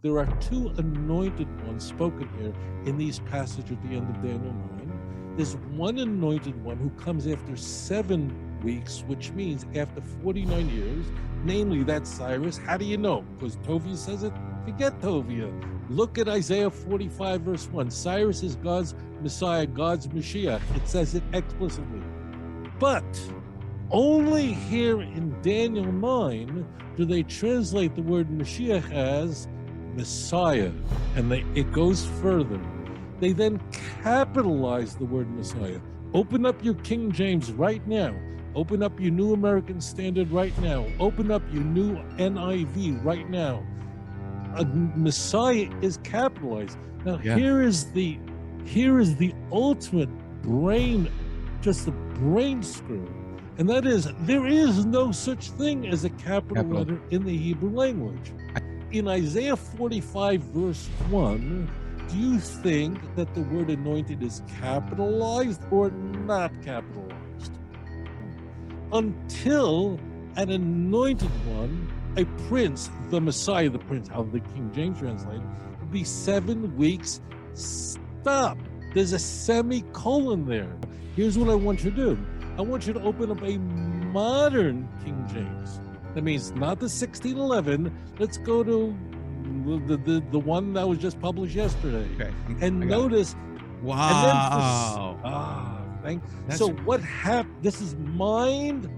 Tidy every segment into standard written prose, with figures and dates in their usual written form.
There are two anointed ones spoken here in these passages at the end of Daniel 9. There's one anointed one who comes after 7 weeks, which means after 49 years, namely that's Cyrus. How do you know? Because Tovia says it? Forget Tovia. Look at Isaiah 45, verse 1. Cyrus is God's Messiah, God's Mashiach. It says it explicitly. But only here in Daniel 9 do they translate the word Mashiach as Messiah, and it goes further. They then capitalize the word Messiah. Open up your King James right now. Open up your New American Standard right now. Open up your new NIV right now. A Messiah is capitalized. Now here is the ultimate brain, just the brain screw, and that is there is no such thing as a capital letter in the Hebrew language. In Isaiah 45, verse 1, do you think that the word anointed is capitalized or not capitalized? Until an anointed one, a prince, the Messiah, the prince, how the King James translated, would be 7 weeks. Stop. There's a semicolon there. Here's what I want you to do. I want you to open up a modern King James. That means not the 1611. Let's go to the one that was just published yesterday. Okay. And notice. Wow. So what happened? This is mind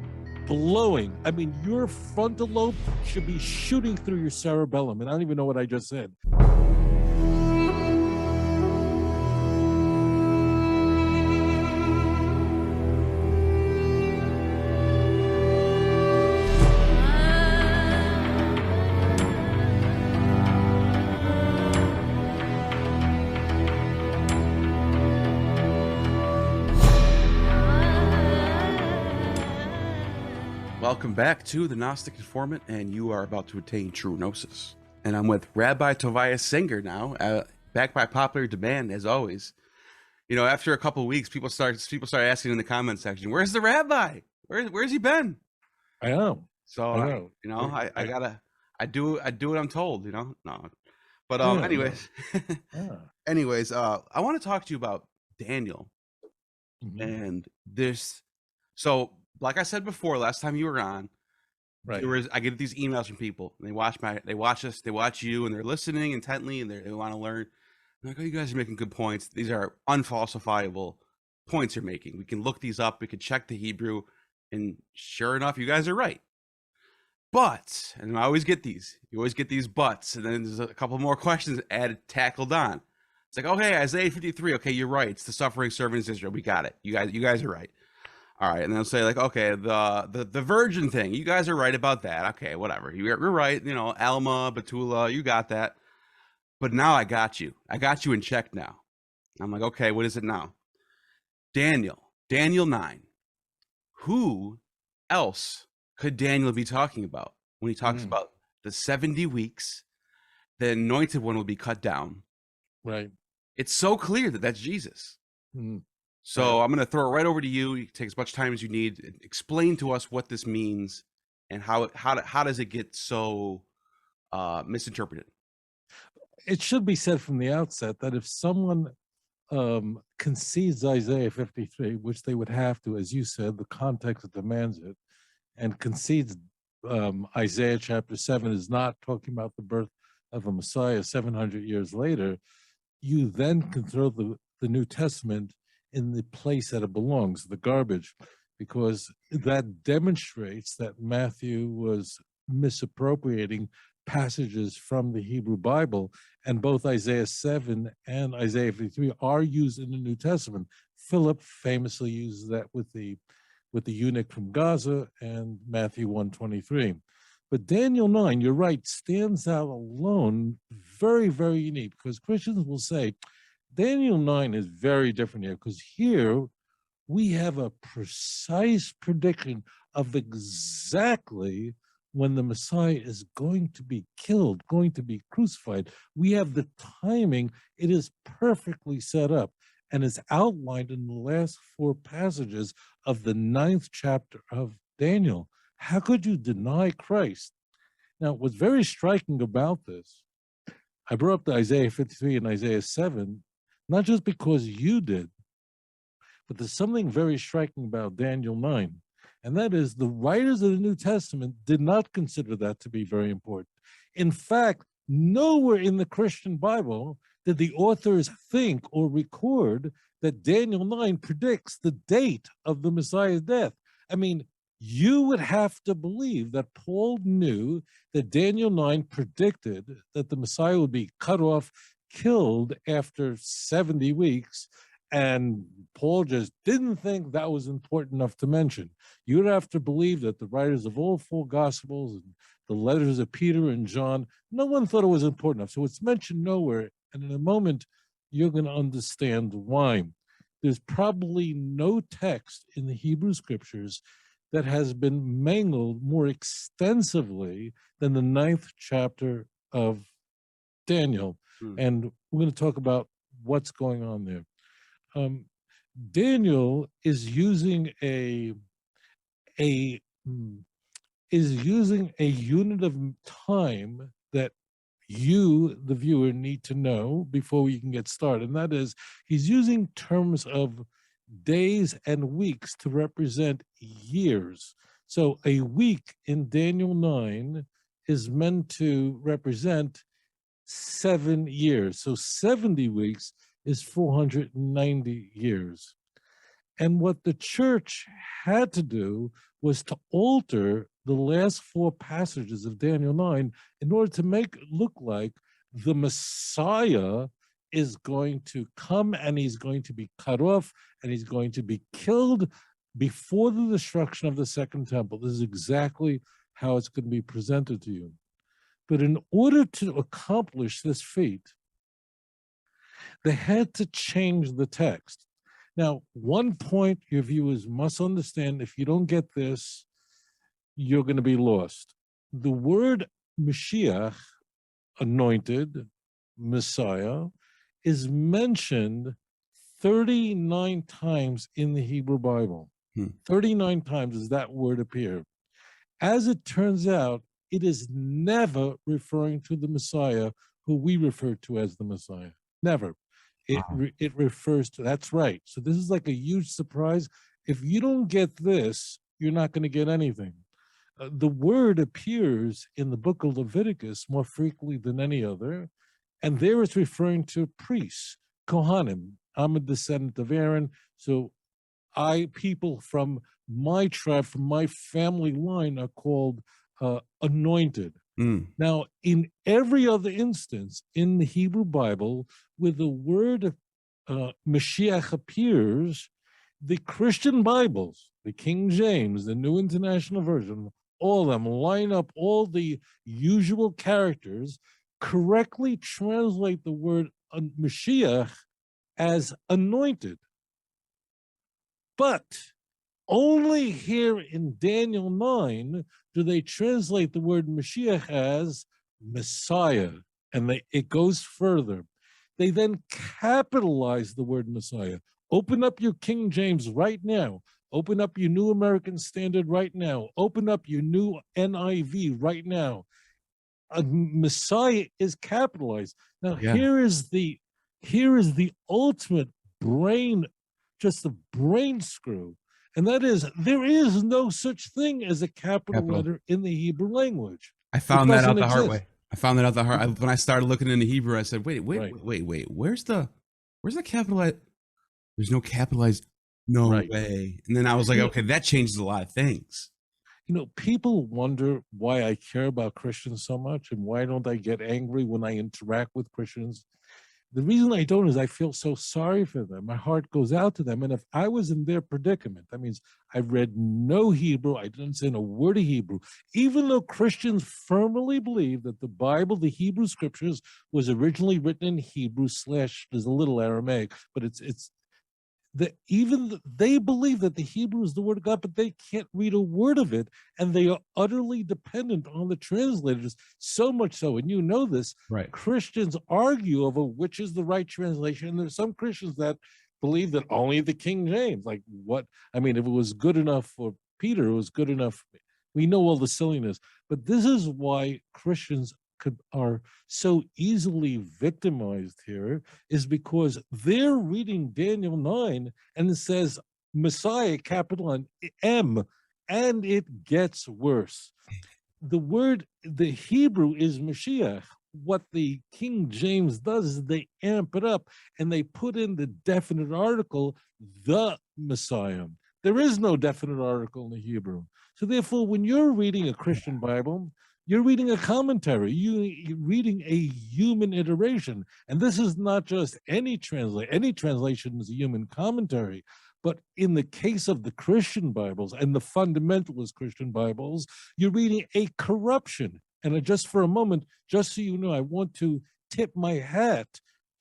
blowing. I mean, your frontal lobe should be shooting through your cerebellum, and I don't even know what I just said. Welcome back to the Gnostic Informant, and you are about to attain true gnosis. And I'm with Rabbi Tovia Singer now, back by popular demand, as always. You know, after a couple of weeks, people start asking in the comment section, "Where's the rabbi? Where's he been?" I know. So I know. I do what I'm told. You know, no. But anyways, anyways, I want to talk to you about Daniel, and this. So, like I said before, last time you were on, right? I get these emails from people, and they watch you, and they're listening intently, and they want to learn. I'm like, oh, you guys are making good points. These are unfalsifiable points you're making. We can look these up. We can check the Hebrew, and sure enough, you guys are right. But, and I always get these. You always get these buts, and then there's a couple more questions tackled on. It's like, okay, Isaiah 53. Okay, you're right. It's the suffering servants of Israel. We got it. You guys are right. All right, and then I'll say like, okay, the virgin thing, you guys are right about that. Okay, whatever, you're right. You know, Alma, Betula, you got that. But now I got you in check now. I'm like, okay, what is it now? Daniel 9. Who else could Daniel be talking about when he talks about the 70 weeks? The anointed one will be cut down. Right. It's so clear that that's Jesus. So I'm going to throw it right over to you. You can take as much time as you need. Explain to us what this means and how does it get so misinterpreted? It should be said from the outset that if someone concedes Isaiah 53, which they would have to, as you said, the context demands it, and concedes Isaiah chapter 7 is not talking about the birth of a Messiah 700 years later, you then can throw the New Testament in the place that it belongs, the garbage, because that demonstrates that Matthew was misappropriating passages from the Hebrew Bible, and both Isaiah 7 and Isaiah 53 are used in the New Testament. Philip famously uses that with the eunuch from Gaza and Matthew 1:23. But Daniel 9, you're right, stands out alone, very, very unique, because Christians will say, Daniel 9 is very different here, because here we have a precise prediction of exactly when the Messiah is going to be killed, going to be crucified. We have the timing. It is perfectly set up and is outlined in the last 4 passages of the 9th chapter of Daniel. How could you deny Christ? Now, what's very striking about this I brought up the Isaiah 53 and Isaiah 7, not just because you did, but there's something very striking about Daniel 9, and that is the writers of the New Testament did not consider that to be very important. In fact, nowhere in the Christian Bible did the authors think or record that Daniel 9 predicts the date of the Messiah's death. I mean, you would have to believe that Paul knew that Daniel 9 predicted that the Messiah would be cut off, killed after 70 weeks, and Paul just didn't think that was important enough to mention. You'd have to believe that the writers of all four Gospels and the letters of Peter and John, no one thought it was important enough. So it's mentioned nowhere. And in a moment, you're going to understand why. There's probably no text in the Hebrew Scriptures that has been mangled more extensively than the 9th chapter of Daniel. And we're going to talk about what's going on there. Daniel is using a unit of time that you, the viewer, need to know before we can get started. And that is, he's using terms of days and weeks to represent years. So a week in Daniel 9 is meant to represent 7 years. So 70 weeks is 490 years. And what the church had to do was to alter the last 4 passages of Daniel 9 in order to make it look like the Messiah is going to come and he's going to be cut off and he's going to be killed before the destruction of the Second Temple. This is exactly how it's going to be presented to you. But in order to accomplish this feat, they had to change the text. Now, one point your viewers must understand: if you don't get this, you're going to be lost. The word Mashiach, anointed, Messiah, is mentioned 39 times in the Hebrew Bible. 39 times does that word appear. As it turns out, it is never referring to the Messiah who we refer to as the Messiah. Never. It refers to, that's right. So this is like a huge surprise. If you don't get this, you're not going to get anything. The word appears in the book of Leviticus more frequently than any other, and there it's referring to priests, Kohanim. I'm a descendant of Aaron, so people from my tribe, from my family line, are called anointed. Now, in every other instance in the Hebrew Bible where the word Mashiach appears, the Christian Bibles, the King James, the New International Version, all of them line up all the usual characters, correctly translate the word Mashiach as anointed. But only here in Daniel 9 do they translate the word Mashiach as Messiah, and it goes further. They then capitalize the word Messiah. Open up your King James right now. Open up your New American Standard right now. Open up your new NIV right now. Messiah is capitalized. Now, here is the ultimate brain, just a brain screw. And that is, there is no such thing as a capital letter in the Hebrew language. I found that out the hard way. I found that out the hard. When I started looking into Hebrew, I said, wait. Where's the capitalized? There's no capitalized. No way. And then I was like, okay, that changes a lot of things. You know, people wonder why I care about Christians so much and why don't I get angry when I interact with Christians. The reason I don't is I feel so sorry for them. My heart goes out to them. And if I was in their predicament, that means I read no Hebrew, I didn't say a word of Hebrew, even though Christians firmly believe that the Bible, the Hebrew Scriptures, was originally written in Hebrew / there's a little Aramaic, but they believe that the Hebrew is the word of God, but they can't read a word of it, and they are utterly dependent on the translators, so much so, and you know this, Christians argue over which is the right translation, and there's some Christians that believe that only the King James, like what, I mean, if it was good enough for Peter, it was good enough. We know all the silliness, but this is why Christians are so easily victimized here is because they're reading Daniel 9 and it says Messiah, capital M, and it gets worse. The Hebrew is Mashiach. What the King James does is they amp it up and they put in the definite article, the Messiah. There is no definite article in the Hebrew. So therefore, when you're reading a Christian Bible, you're reading a commentary. You're reading a human iteration. And this is not just any translation. Any translation is a human commentary. But in the case of the Christian Bibles and the fundamentalist Christian Bibles, you're reading a corruption. And just for a moment, just so you know, I want to tip my hat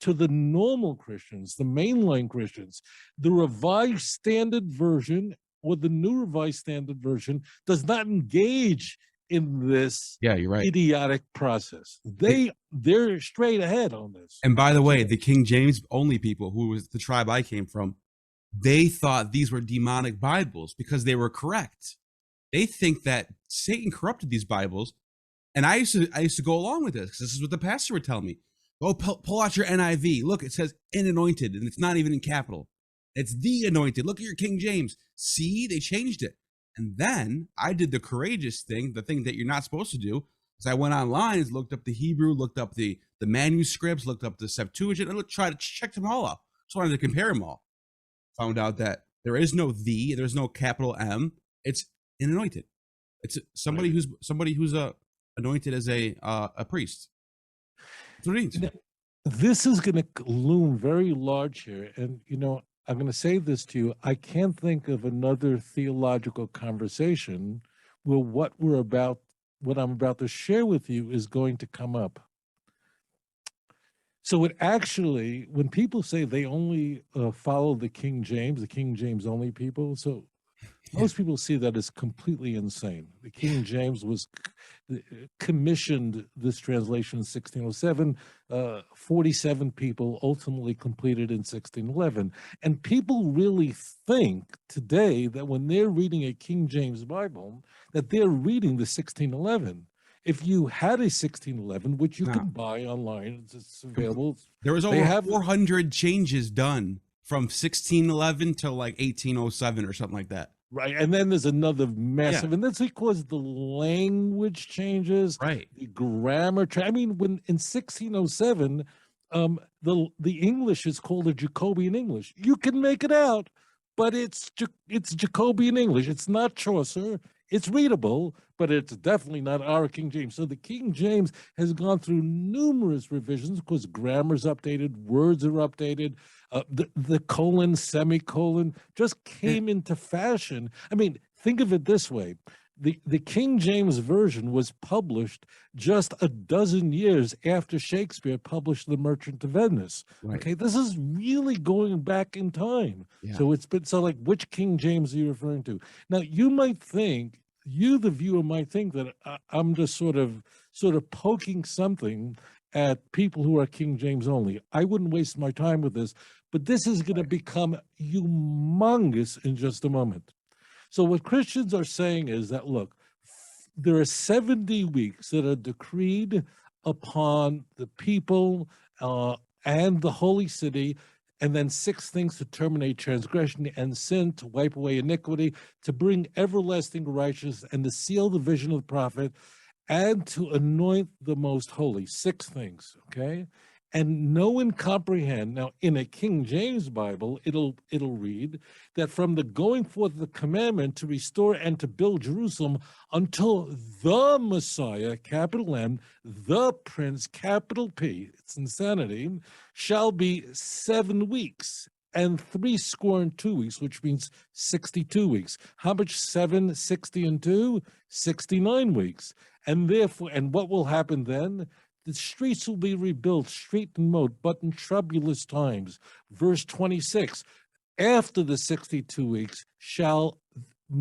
to the normal Christians, the mainline Christians. The Revised Standard Version or the New Revised Standard Version does not engage in this you're right. idiotic process. They're straight ahead on this. And by the way, the King James only people, who was the tribe I came from, they thought these were demonic Bibles because they were correct. They think that Satan corrupted these Bibles. And I used to go along with this because this is what the pastor would tell me. Go pull out your NIV. Look, it says "in anointed," and it's not even in capital. It's "the anointed." Look at your King James. See, they changed it. And then I did the courageous thing, the thing that you're not supposed to do. So I went online, looked up the Hebrew, looked up the manuscripts, looked up the Septuagint, and tried to check them all out. Just wanted to compare them all. Found out that there is no "the," there's no capital M. It's "in anointed." It's somebody who's anointed as a priest. That's what it means. Now, this is going to loom very large here. And, I'm going to say this to you. I can't think of another theological conversation where what I'm about to share with you is going to come up. So it actually, when people say they only follow the King James only people, so most people see that as completely insane. The King James was commissioned this translation in 1607. 47 people ultimately completed in 1611. And people really think today that when they're reading a King James Bible, that they're reading the 1611. If you had a 1611, which you can buy online, it's available. There was over 400 changes done from 1611 to like 1807 or something like that. Right, and then there's another massive, and that's because the language changes, right? The grammar. I mean, when in 1607, the English is called a Jacobean English. You can make it out, but it's Jacobean English. It's not Chaucer. It's readable, but it's definitely not our King James. So the King James has gone through numerous revisions because grammar's updated, words are updated, the colon, semicolon just came into fashion. I mean, think of it this way. The King James Version was published just a dozen years after Shakespeare published The Merchant of Venice. Right. Okay, this is really going back in time. Yeah. So it's been, so like, which King James are you referring to? Now, you might think, the viewer might think that I'm just sort of poking something at people who are King James only. I wouldn't waste my time with this, but this is going to become humongous in just a moment. So what Christians are saying is that, look, there are 70 weeks that are decreed upon the people and the holy city, and then 6 things to terminate transgression and sin, to wipe away iniquity, to bring everlasting righteousness, and to seal the vision of the prophet, and to anoint the most holy. 6 things, okay? And know and comprehend. Now, in a King James Bible, it'll read that from the going forth of the commandment to restore and to build Jerusalem until the Messiah, capital M, the Prince, capital P, it's insanity, shall be 7 weeks and 62 weeks, which means 62 weeks. How much? 7, 60, and 2? 69 weeks. And therefore, and what will happen then? The streets will be rebuilt, street and moat, but in troublous times. Verse 26, after the 62 weeks shall the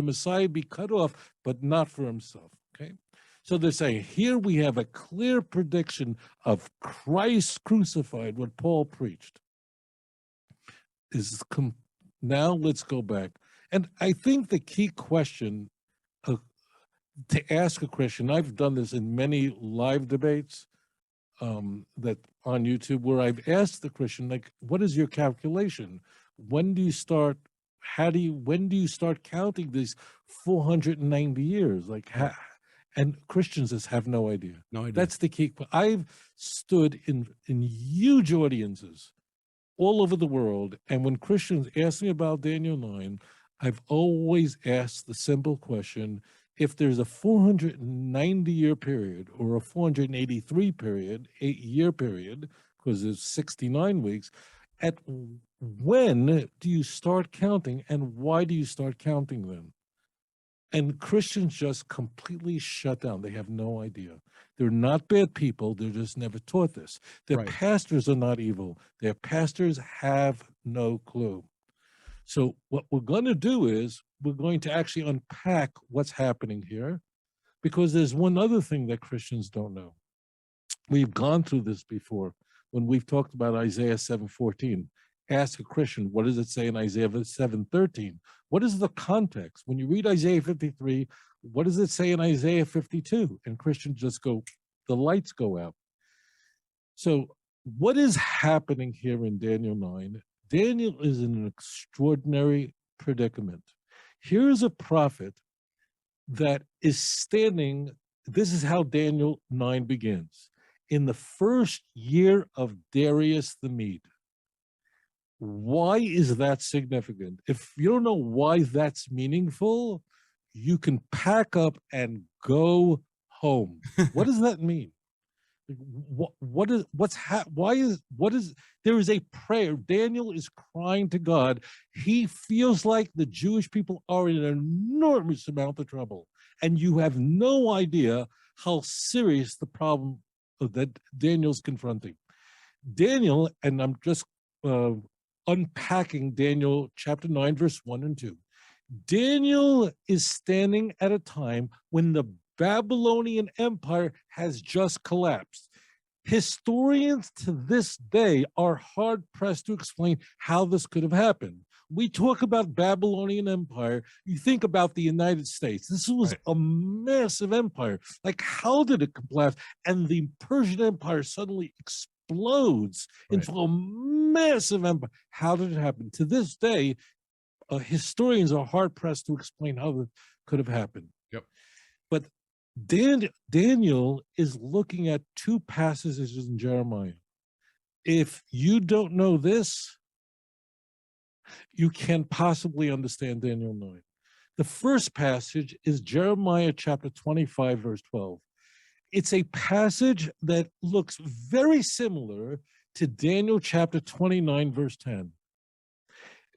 Messiah be cut off, but not for himself, okay? So they're saying, here we have a clear prediction of Christ crucified, what Paul preached. Now let's go back. And I think the key question to ask a Christian, I've done this in many live debates that on YouTube, where I've asked the Christian, like, what is your calculation? When do you start? When do you start counting these 490 years? Like, and Christians just have no idea. No idea. That's the key. I've stood in huge audiences all over the world, and when Christians ask me about Daniel 9, I've always asked the simple question: if there's a 490-year period or a 483 period, 8-year period, because there's 69 weeks, at when do you start counting, and why do you start counting them? And Christians just completely shut down. They have no idea. They're not bad people. They're just never taught this. Their Right. pastors are not evil. Their pastors have no clue. So what we're going to do is we're going to actually unpack what's happening here, because there's one other thing that Christians don't know. We've gone through this before when we've talked about Isaiah 7:14. Ask a Christian, what does it say in Isaiah 7:13? What is the context? When you read Isaiah 53, what does it say in Isaiah 52? And Christians just go, the lights go out. So what is happening here in Daniel 9? Daniel is in an extraordinary predicament. Here's a prophet that is standing. This is how Daniel 9 begins. In the first year of Darius the Mede. Why is that significant? If you don't know why that's meaningful, you can pack up and go home. What does that mean? There is a prayer. Daniel is crying to God. He feels like the Jewish people are in an enormous amount of trouble, and you have no idea how serious the problem that Daniel's confronting. Daniel, and I'm just unpacking Daniel chapter 9, verse 1 and 2. Daniel is standing at a time when the Babylonian Empire has just collapsed. Historians to this day are hard-pressed to explain how this could have happened. We talk about Babylonian Empire, you think about the United States. This was a massive empire. Like, how did it collapse? And the Persian Empire suddenly explodes into a massive empire. How did it happen? To this day, historians are hard-pressed to explain how that could have happened. Yep. But Daniel is looking at two passages in Jeremiah. If you don't know this, you can't possibly understand Daniel 9. The first passage is Jeremiah chapter 25, verse 12. It's a passage that looks very similar to Daniel chapter 29, verse 10,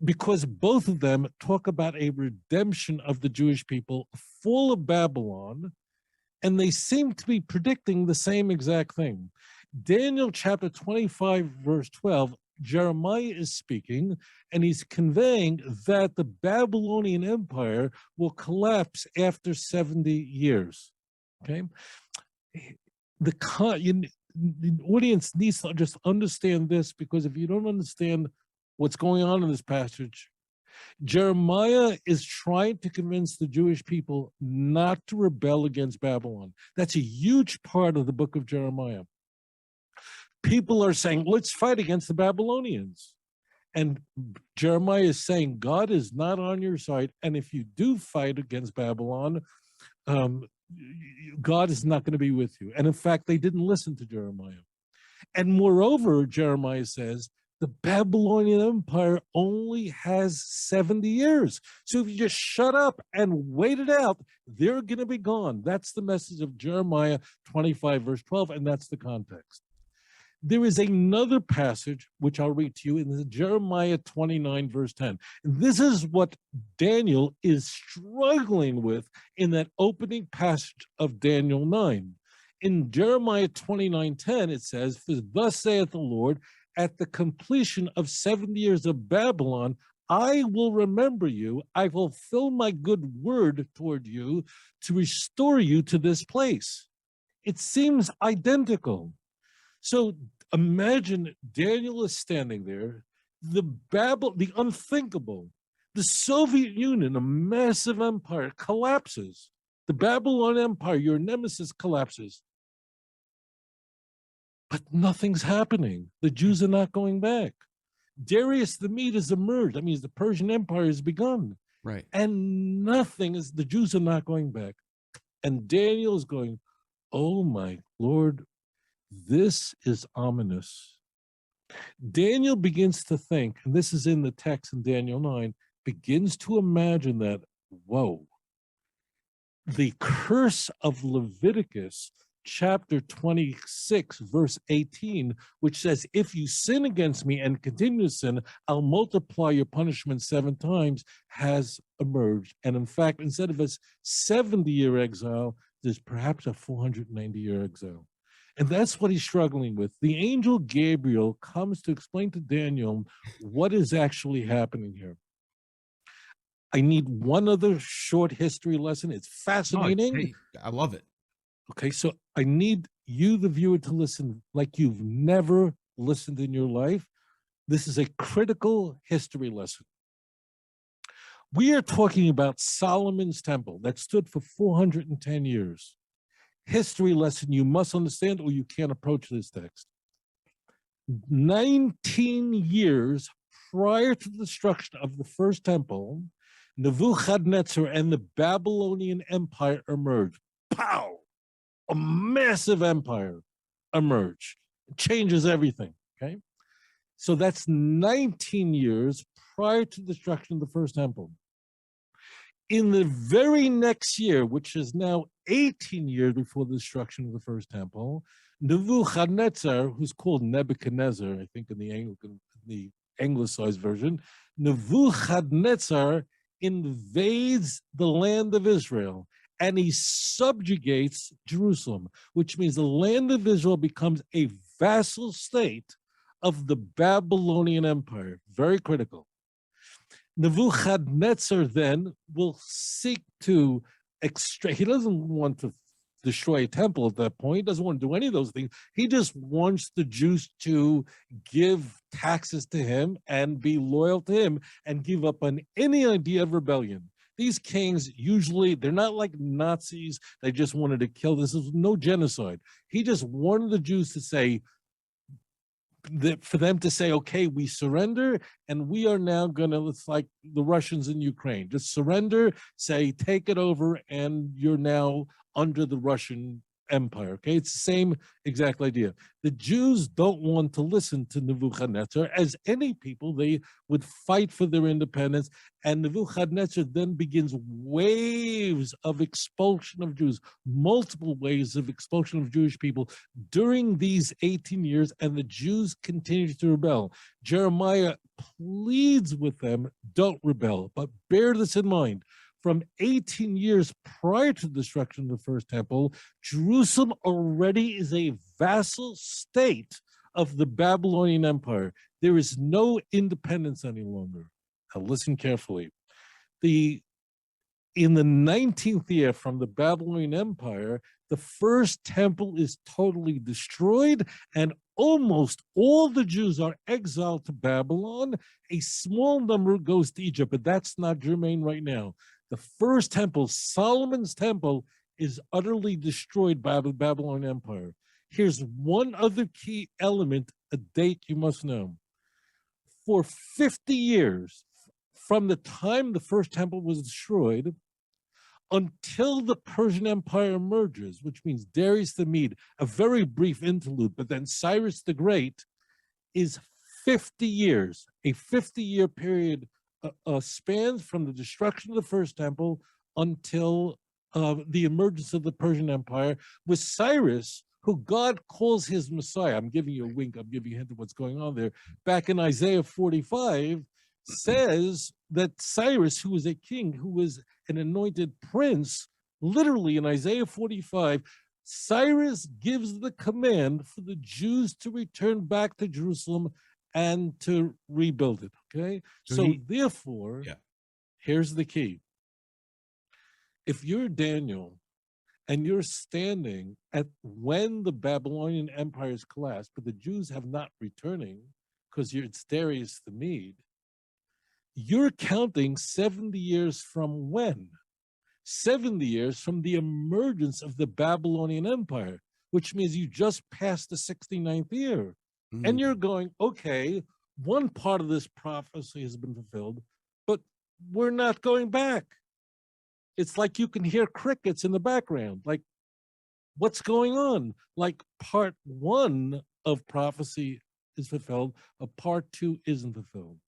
because both of them talk about a redemption of the Jewish people, fall of Babylon, and they seem to be predicting the same exact thing. Daniel chapter 25, verse 12, Jeremiah is speaking, and he's conveying that the Babylonian Empire will collapse after 70 years. Okay? The audience needs to just understand this, because if you don't understand what's going on in this passage, Jeremiah is trying to convince the Jewish people not to rebel against Babylon. That's a huge part of the book of Jeremiah. People are saying, let's fight against the Babylonians. And Jeremiah is saying, God is not on your side. And if you do fight against Babylon, God is not going to be with you. And in fact, they didn't listen to Jeremiah. And moreover, Jeremiah says, the Babylonian Empire only has 70 years. So if you just shut up and wait it out, they're going to be gone. That's the message of Jeremiah 25, verse 12, and that's the context. There is another passage, which I'll read to you, in Jeremiah 29, verse 10. And this is what Daniel is struggling with in that opening passage of Daniel 9. In Jeremiah 29:10, it says, "For thus saith the Lord, at the completion of 70 years of Babylon, I will remember you. I will fulfill my good word toward you to restore you to this place." It seems identical. So imagine Daniel is standing there, the unthinkable, the Soviet Union, a massive empire, collapses. The Babylon Empire, your nemesis, collapses. But nothing's happening. The Jews are not going back. Darius the Mede has emerged. That means the Persian Empire has begun. Right. And nothing is, the Jews are not going back. And Daniel is going, oh my Lord, this is ominous. Daniel begins to think, and this is in the text in Daniel 9, begins to imagine that, whoa, the curse of Leviticus chapter 26, verse 18, which says, if you sin against me and continue to sin, I'll multiply your punishment 7 times, has emerged. And in fact, instead of a 70-year exile, there's perhaps a 490-year exile. And that's what he's struggling with. The angel Gabriel comes to explain to Daniel what is actually happening here. I need one other short history lesson. It's fascinating. Hey, I love it. Okay, so I need you, the viewer, to listen like you've never listened in your life. This is a critical history lesson. We are talking about Solomon's temple that stood for 410 years. History lesson you must understand or you can't approach this text. 19 years prior to the destruction of the first temple, Nebuchadnezzar and the Babylonian Empire emerged. Pow! A massive empire emerged. It changes everything, okay? So that's 19 years prior to the destruction of the first temple. In the very next year, which is now 18 years before the destruction of the first temple, Nebuchadnezzar, who's called Nebuchadnezzar, I think in the anglicized version, Nebuchadnezzar invades the land of Israel and he subjugates Jerusalem, which means the land of Israel becomes a vassal state of the Babylonian Empire. Very critical. Nebuchadnezzar then will seek to extract, he doesn't want to destroy a temple at that point, he doesn't want to do any of those things. He just wants the Jews to give taxes to him and be loyal to him and give up on any idea of rebellion. These kings usually, they're not like Nazis, they just wanted to kill. This is no genocide. He just wanted the Jews to say, for them to say, okay, we surrender, and we are now gonna, it's like the Russians in Ukraine, just surrender, say, take it over, and you're now under the Russian Empire, okay? It's the same exact idea. The Jews don't want to listen to Nebuchadnezzar. As any people, they would fight for their independence, and Nebuchadnezzar then begins waves of expulsion of Jews, multiple waves of expulsion of Jewish people during these 18 years, and the Jews continue to rebel. Jeremiah pleads with them, don't rebel, but bear this in mind. From 18 years prior to the destruction of the first temple, Jerusalem already is a vassal state of the Babylonian Empire. There is no independence any longer. Now listen carefully. In the 19th year from the Babylonian Empire, the first temple is totally destroyed and almost all the Jews are exiled to Babylon. A small number goes to Egypt, but that's not germane right now. The first temple, Solomon's temple, is utterly destroyed by the Babylonian Empire. Here's one other key element, a date you must know. For 50 years, from the time the first temple was destroyed until the Persian Empire emerges, which means Darius the Mede, a very brief interlude, but then Cyrus the Great, is 50 years, a 50-year period spans from the destruction of the first temple until the emergence of the Persian Empire, with Cyrus, who God calls his Messiah. I'm giving you a wink, I'm giving you a hint of what's going on there. Back in Isaiah 45, says that Cyrus, who was a king, who was an anointed prince, literally in Isaiah 45, Cyrus gives the command for the Jews to return back to Jerusalem and to rebuild it, okay? So therefore, here's the key. If you're Daniel and you're standing at when the Babylonian Empire is collapsed, but the Jews have not returning because it's Darius the Mede, you're counting 70 years from when? 70 years from the emergence of the Babylonian Empire, which means you just passed the 69th year. And you're going, okay, one part of this prophecy has been fulfilled, but we're not going back. It's like you can hear crickets in the background. Like, what's going on? Like, part one of prophecy is fulfilled, but part two isn't fulfilled.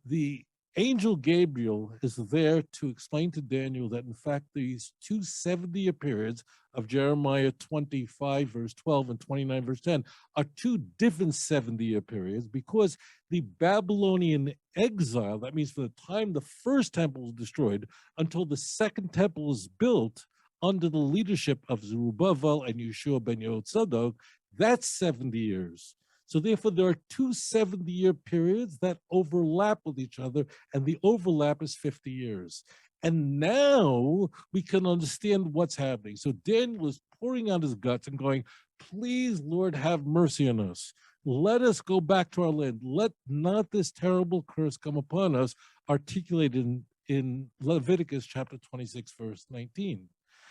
The angel Gabriel is there to explain to Daniel that, in fact, these two 70-year periods of Jeremiah 25, verse 12, and 29, verse 10, are two different 70-year periods, because the Babylonian exile, that means from the time the first temple was destroyed until the second temple is built under the leadership of Zerubbabel and Yeshua ben Yotzadok, that's 70 years. So therefore, there are two 70-year periods that overlap with each other, and the overlap is 50 years. And now we can understand what's happening. So Daniel is pouring out his guts and going, please, Lord, have mercy on us. Let us go back to our land. Let not this terrible curse come upon us, articulated in Leviticus chapter 26, verse 19.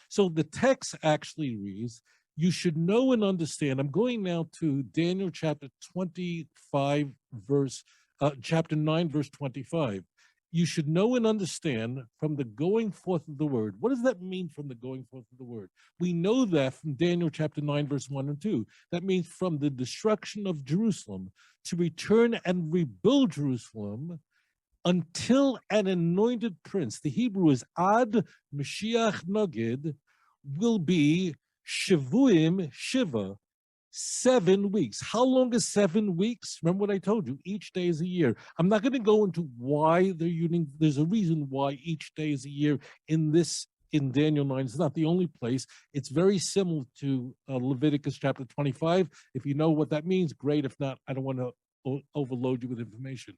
So the text actually reads, you should know and understand. I'm going now to Daniel chapter 25, chapter 9, verse 25. You should know and understand from the going forth of the word. What does that mean from the going forth of the word? We know that from Daniel chapter 9, verse 1 and 2. That means from the destruction of Jerusalem to return and rebuild Jerusalem until an anointed prince, the Hebrew is Ad Mashiach Nogid, will be Shavuim Shiva, 7 weeks. How long is 7 weeks? Remember what I told you, each day is a year. I'm not going to go into why they're using, there's a reason why each day is a year in Daniel 9. It's not the only place. It's very similar to Leviticus chapter 25. If you know what that means, great. If not, I don't want to overload you with information.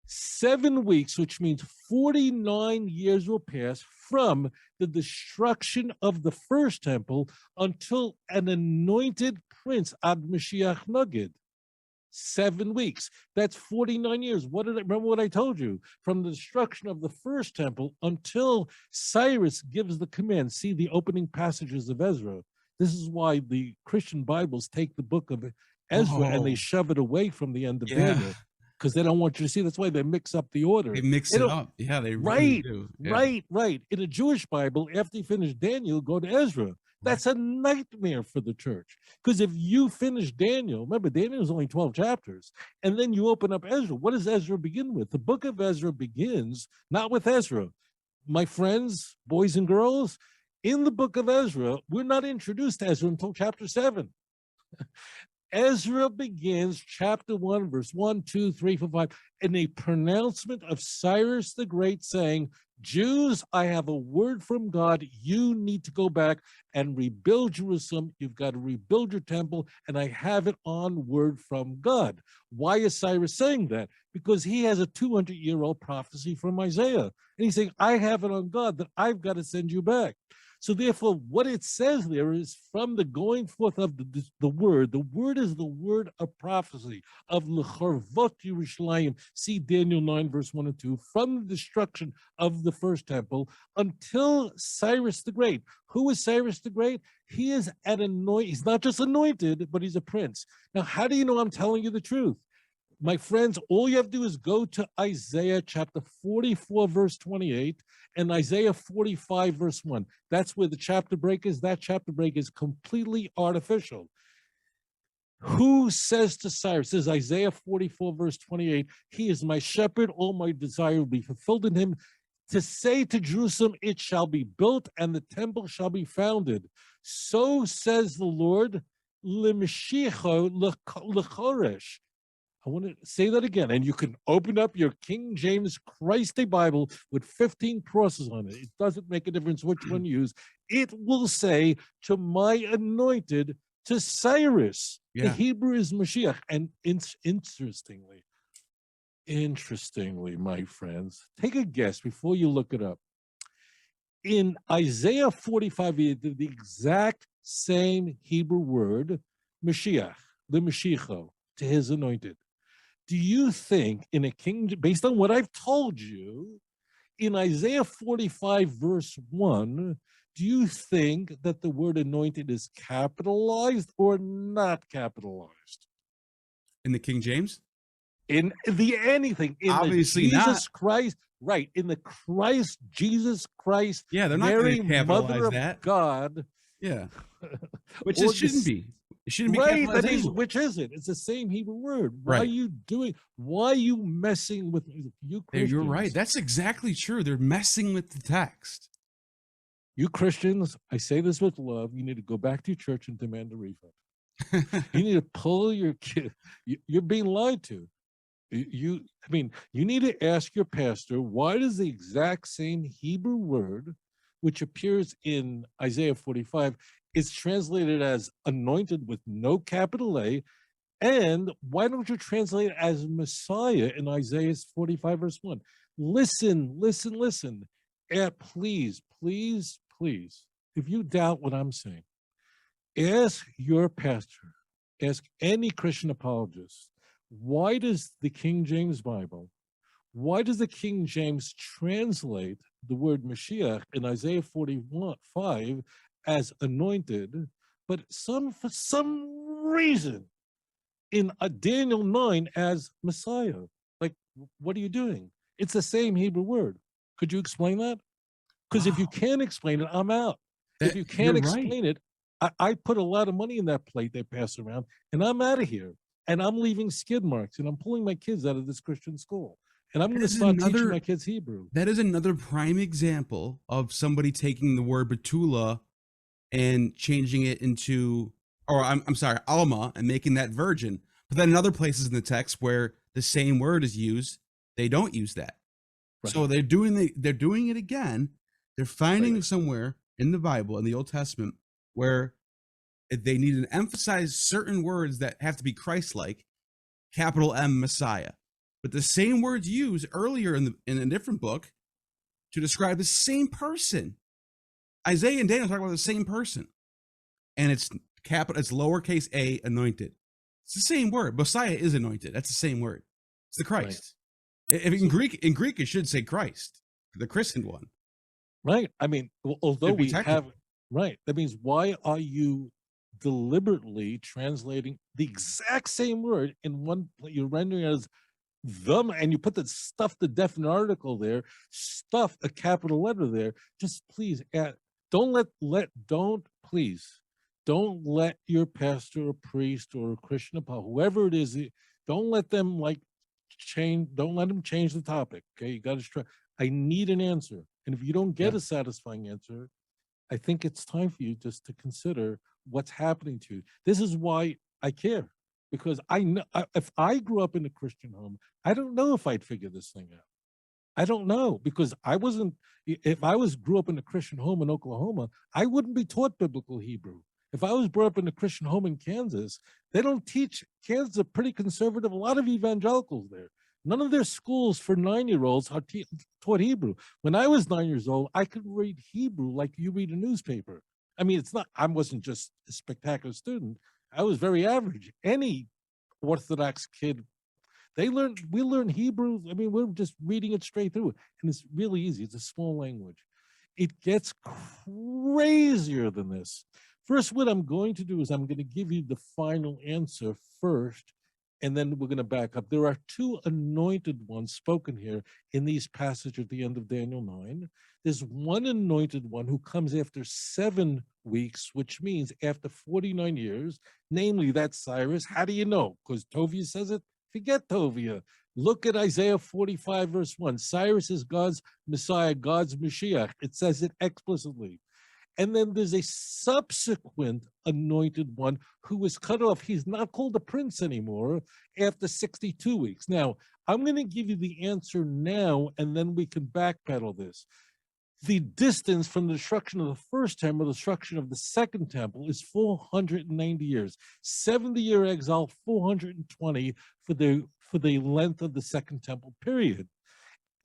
7 weeks, which means 49 years will pass from the destruction of the first temple until an anointed prince, Ad Mashiach Nogid. 7 weeks. That's 49 years. Remember what I told you? From the destruction of the first temple until Cyrus gives the command. See the opening passages of Ezra. This is why the Christian Bibles take the book of Ezra and they shove it away from the end of Daniel, because they don't want you to see. That's why they mix up the order. They mix it up. Yeah, they really do. Yeah. Right. In a Jewish Bible, after you finish Daniel, go to Ezra. That's a nightmare for the church. Because if you finish Daniel, remember, Daniel is only 12 chapters, and then you open up Ezra. What does Ezra begin with? The book of Ezra begins not with Ezra. My friends, boys and girls, in the book of Ezra, we're not introduced to Ezra until chapter 7. Ezra begins chapter 1, verse 1, 2, 3, 4, 5, in a pronouncement of Cyrus the Great saying, Jews, I have a word from God. You need to go back and rebuild Jerusalem. You've got to rebuild your temple, and I have it on word from God. Why is Cyrus saying that? Because he has a 200-year-old prophecy from Isaiah. And he's saying, I have it on God that I've got to send you back. So therefore, what it says there is from the going forth of the word. The word is the word of prophecy, of L'charvot Yerushalayim. See Daniel 9, verse 1 and 2. From the destruction of the first temple until Cyrus the Great. Who is Cyrus the Great? He is he's not just anointed, but he's a prince. Now, how do you know I'm telling you the truth? My friends, all you have to do is go to Isaiah chapter 44, verse 28, and Isaiah 45, verse 1. That's where the chapter break is. That chapter break is completely artificial. Who says to Cyrus, says Isaiah 44, verse 28, he is my shepherd, all my desire will be fulfilled in him, to say to Jerusalem, it shall be built, and the temple shall be founded. So says the Lord, L'Mashiach L'Choresh. I want to say that again, and you can open up your King James Christ Day Bible with 15 crosses on it. It doesn't make a difference which one you use. It will say, to my anointed, to Cyrus. The Hebrew is Mashiach. And interestingly, my friends, take a guess before you look it up. In Isaiah 45, the exact same Hebrew word, Mashiach, the Mashiach, to his anointed. Do you think in a king, based on what I've told you, In Isaiah 45, verse 1, do you think that the word anointed is capitalized or not capitalized? In the King James? In the anything, in Obviously the not. Jesus Christ, right, in the Christ, Jesus Christ, Yeah, they're not Mary, going to Mother capitalize of that. God. Yeah. Which it or shouldn't this, be. It shouldn't be right, capitalized that means anyway. which is it? It's the same Hebrew word. Why are Right. you doing, why are you messing with you Christians? You're right. That's exactly true. They're messing with the text. You Christians, I say this with love, you need to go back to your church and demand a refund. You need to pull your kid. You're being lied to. I mean, you need to ask your pastor, why does the exact same Hebrew word, which appears in Isaiah 45, is translated as anointed with no capital A, and why don't you translate it as Messiah in Isaiah 45, verse 1? Listen, listen, listen. Please, please, please, if you doubt what I'm saying, ask your pastor, ask any Christian apologist, why does the King James Bible, why does the King James translate the word Mashiach in Isaiah 45 as anointed, but for some reason in Daniel 9 as Messiah? Like, what are you doing? It's the same Hebrew word. Could you explain that? Because if you can't explain it, I'm out. If you can't explain it, I put a lot of money in that plate they pass around, and I'm out of here. And I'm leaving skid marks, and I'm pulling my kids out of this Christian school. And I'm going to start teaching my kids Hebrew. That is another prime example of somebody taking the word Betula and changing it into, or I'm sorry, Alma, and making that virgin. But then in other places in the text where the same word is used, they don't use that. Right. So they're doing it again. They're finding somewhere in the Bible, in the Old Testament, where they need to emphasize certain words that have to be Christ-like, capital M, Messiah. But the same words used earlier in a different book to describe the same person. Isaiah and Daniel talk about the same person, and it's capital, it's lowercase a, anointed. It's the same word. Messiah is anointed. That's the same word. It's the Christ. Right. If in Greek, it should say Christ, the christened one. Right. I mean, although we have, right. That means, why are you deliberately translating the exact same word in one, you're rendering it as them, and you put the definite article there, stuff a capital letter there. Just please don't let your pastor or priest or Christian apostle, whoever it is, don't let them don't let them change the topic. Okay, you got to try. I need an answer, and if you don't get a satisfying answer, I think it's time for you just to consider what's happening to you. This is why I care, because I know if I grew up in a Christian home, I don't know if I'd figure this thing out. I don't know, because I wasn't. If I grew up in a Christian home in Oklahoma, I wouldn't be taught biblical Hebrew. If I was brought up in a Christian home in Kansas, they don't teach. Kansas is pretty conservative. A lot of evangelicals there. None of their schools for 9-year-olds are taught Hebrew. When I was 9 years old, I could read Hebrew like you read a newspaper. I mean, it's not. I wasn't just a spectacular student. I was very average. Any Orthodox kid, we learn Hebrew. I mean, we're just reading it straight through, and it's really easy. It's a small language. It gets crazier than this. First, what I'm going to do is I'm going to give you the final answer first, and then we're going to back up. There are two anointed ones spoken here in these passages at the end of Daniel 9. There's one anointed one who comes after 7 weeks, which means after 49 years, namely that's Cyrus. How do you know? Because Tovia says it? Forget Tovia. Look at Isaiah 45, verse 1. Cyrus is God's Messiah, God's Mashiach. It says it explicitly. And then there's a subsequent anointed one who was cut off. He's not called a prince anymore after 62 weeks. Now, I'm going to give you the answer now, and then we can backpedal this. The distance from the destruction of the first temple to the destruction of the second temple is 490 years. 70-year exile, 420 for the length of the second temple period.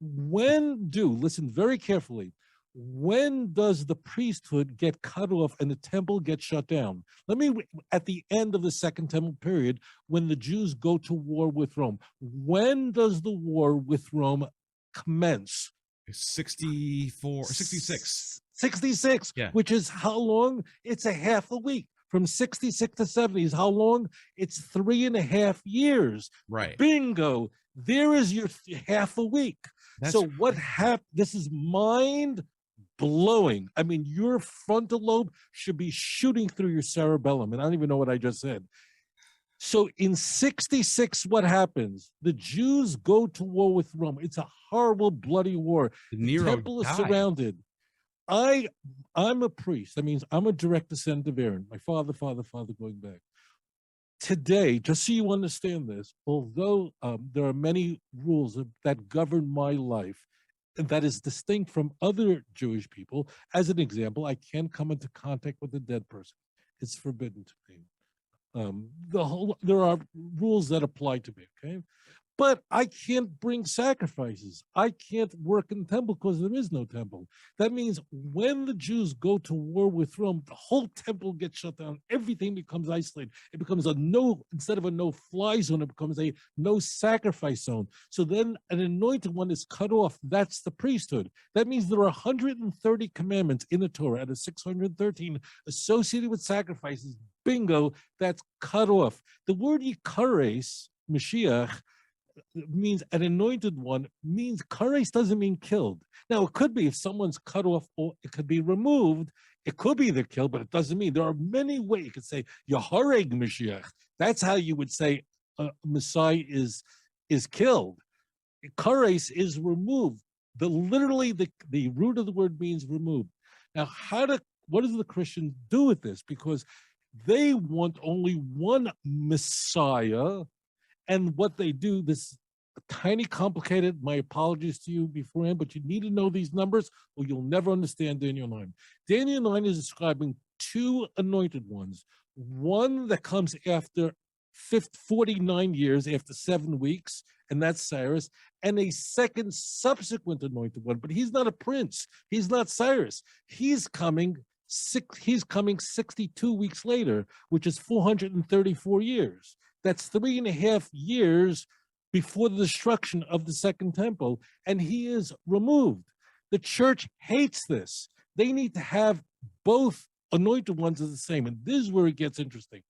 Listen very carefully, when does the priesthood get cut off and the temple get shut down? At the end of the second temple period, when the Jews go to war with Rome. When does the war with Rome commence? 64, 66. 66, Yeah. which is how long? It's a half a week. From 66 to 70 is how long? It's 3.5 years. Right. Bingo. There is your half a week. That's so what crazy. happened? This is mind blowing. I mean, your frontal lobe should be shooting through your cerebellum. And I don't even know what I just said. So in 66, what happens? The Jews go to war with Rome. It's a horrible, bloody war. The Nero temple is died. surrounded. I'm a priest. That means I'm a direct descendant of Aaron. My father going back. Today, just so you understand this, although there are many rules that govern my life, and that is distinct from other Jewish people. As an example, I can't come into contact with a dead person. It's forbidden to me. There are rules that apply to me, okay? But I can't bring sacrifices. I can't work in the temple because there is no temple. That means when the Jews go to war with Rome, the whole temple gets shut down. Everything becomes isolated. It becomes instead of a no-fly zone, it becomes a no-sacrifice zone. So then an anointed one is cut off. That's the priesthood. That means there are 130 commandments in the Torah out of 613 associated with sacrifices. Bingo, that's cut off. The word yikares, Mashiach, means an anointed one, means kares doesn't mean killed. Now, it could be if someone's cut off or it could be removed, it could be they're killed, but it doesn't mean. There are many ways. You could say, Yahareg Mashiach. That's how you would say Messiah is killed. Kares is removed. Literally, the root of the word means removed. Now, what does the Christian do with this? Because they want only one Messiah. And what they do, this tiny complicated, my apologies to you beforehand, but you need to know these numbers or you'll never understand Daniel 9. Daniel 9 is describing two anointed ones. One that comes after 49 years, after 7 weeks, and that's Cyrus, and a second subsequent anointed one, but he's not a prince. He's not Cyrus. He's coming 62 weeks later, which is 434 years. That's 3.5 years before the destruction of the second temple, and he is removed. The church hates this. They need to have both anointed ones as the same, and this is where it gets interesting.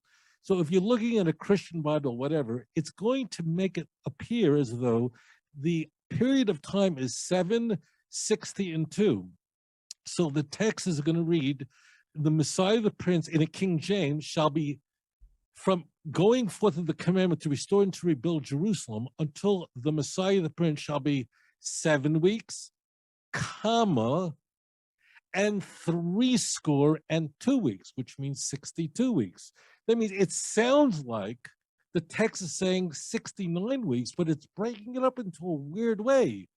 So if you're looking at a Christian Bible, whatever, it's going to make it appear as though the period of time is 7, 60, and 2. So the text is going to read, the Messiah, the Prince, in a King James, shall be from going forth of the commandment to restore and to rebuild Jerusalem until the Messiah, the Prince, shall be 7 weeks, comma, and 62 weeks, which means 62 weeks. That means it sounds like the text is saying 69 weeks, but it's breaking it up into a weird way.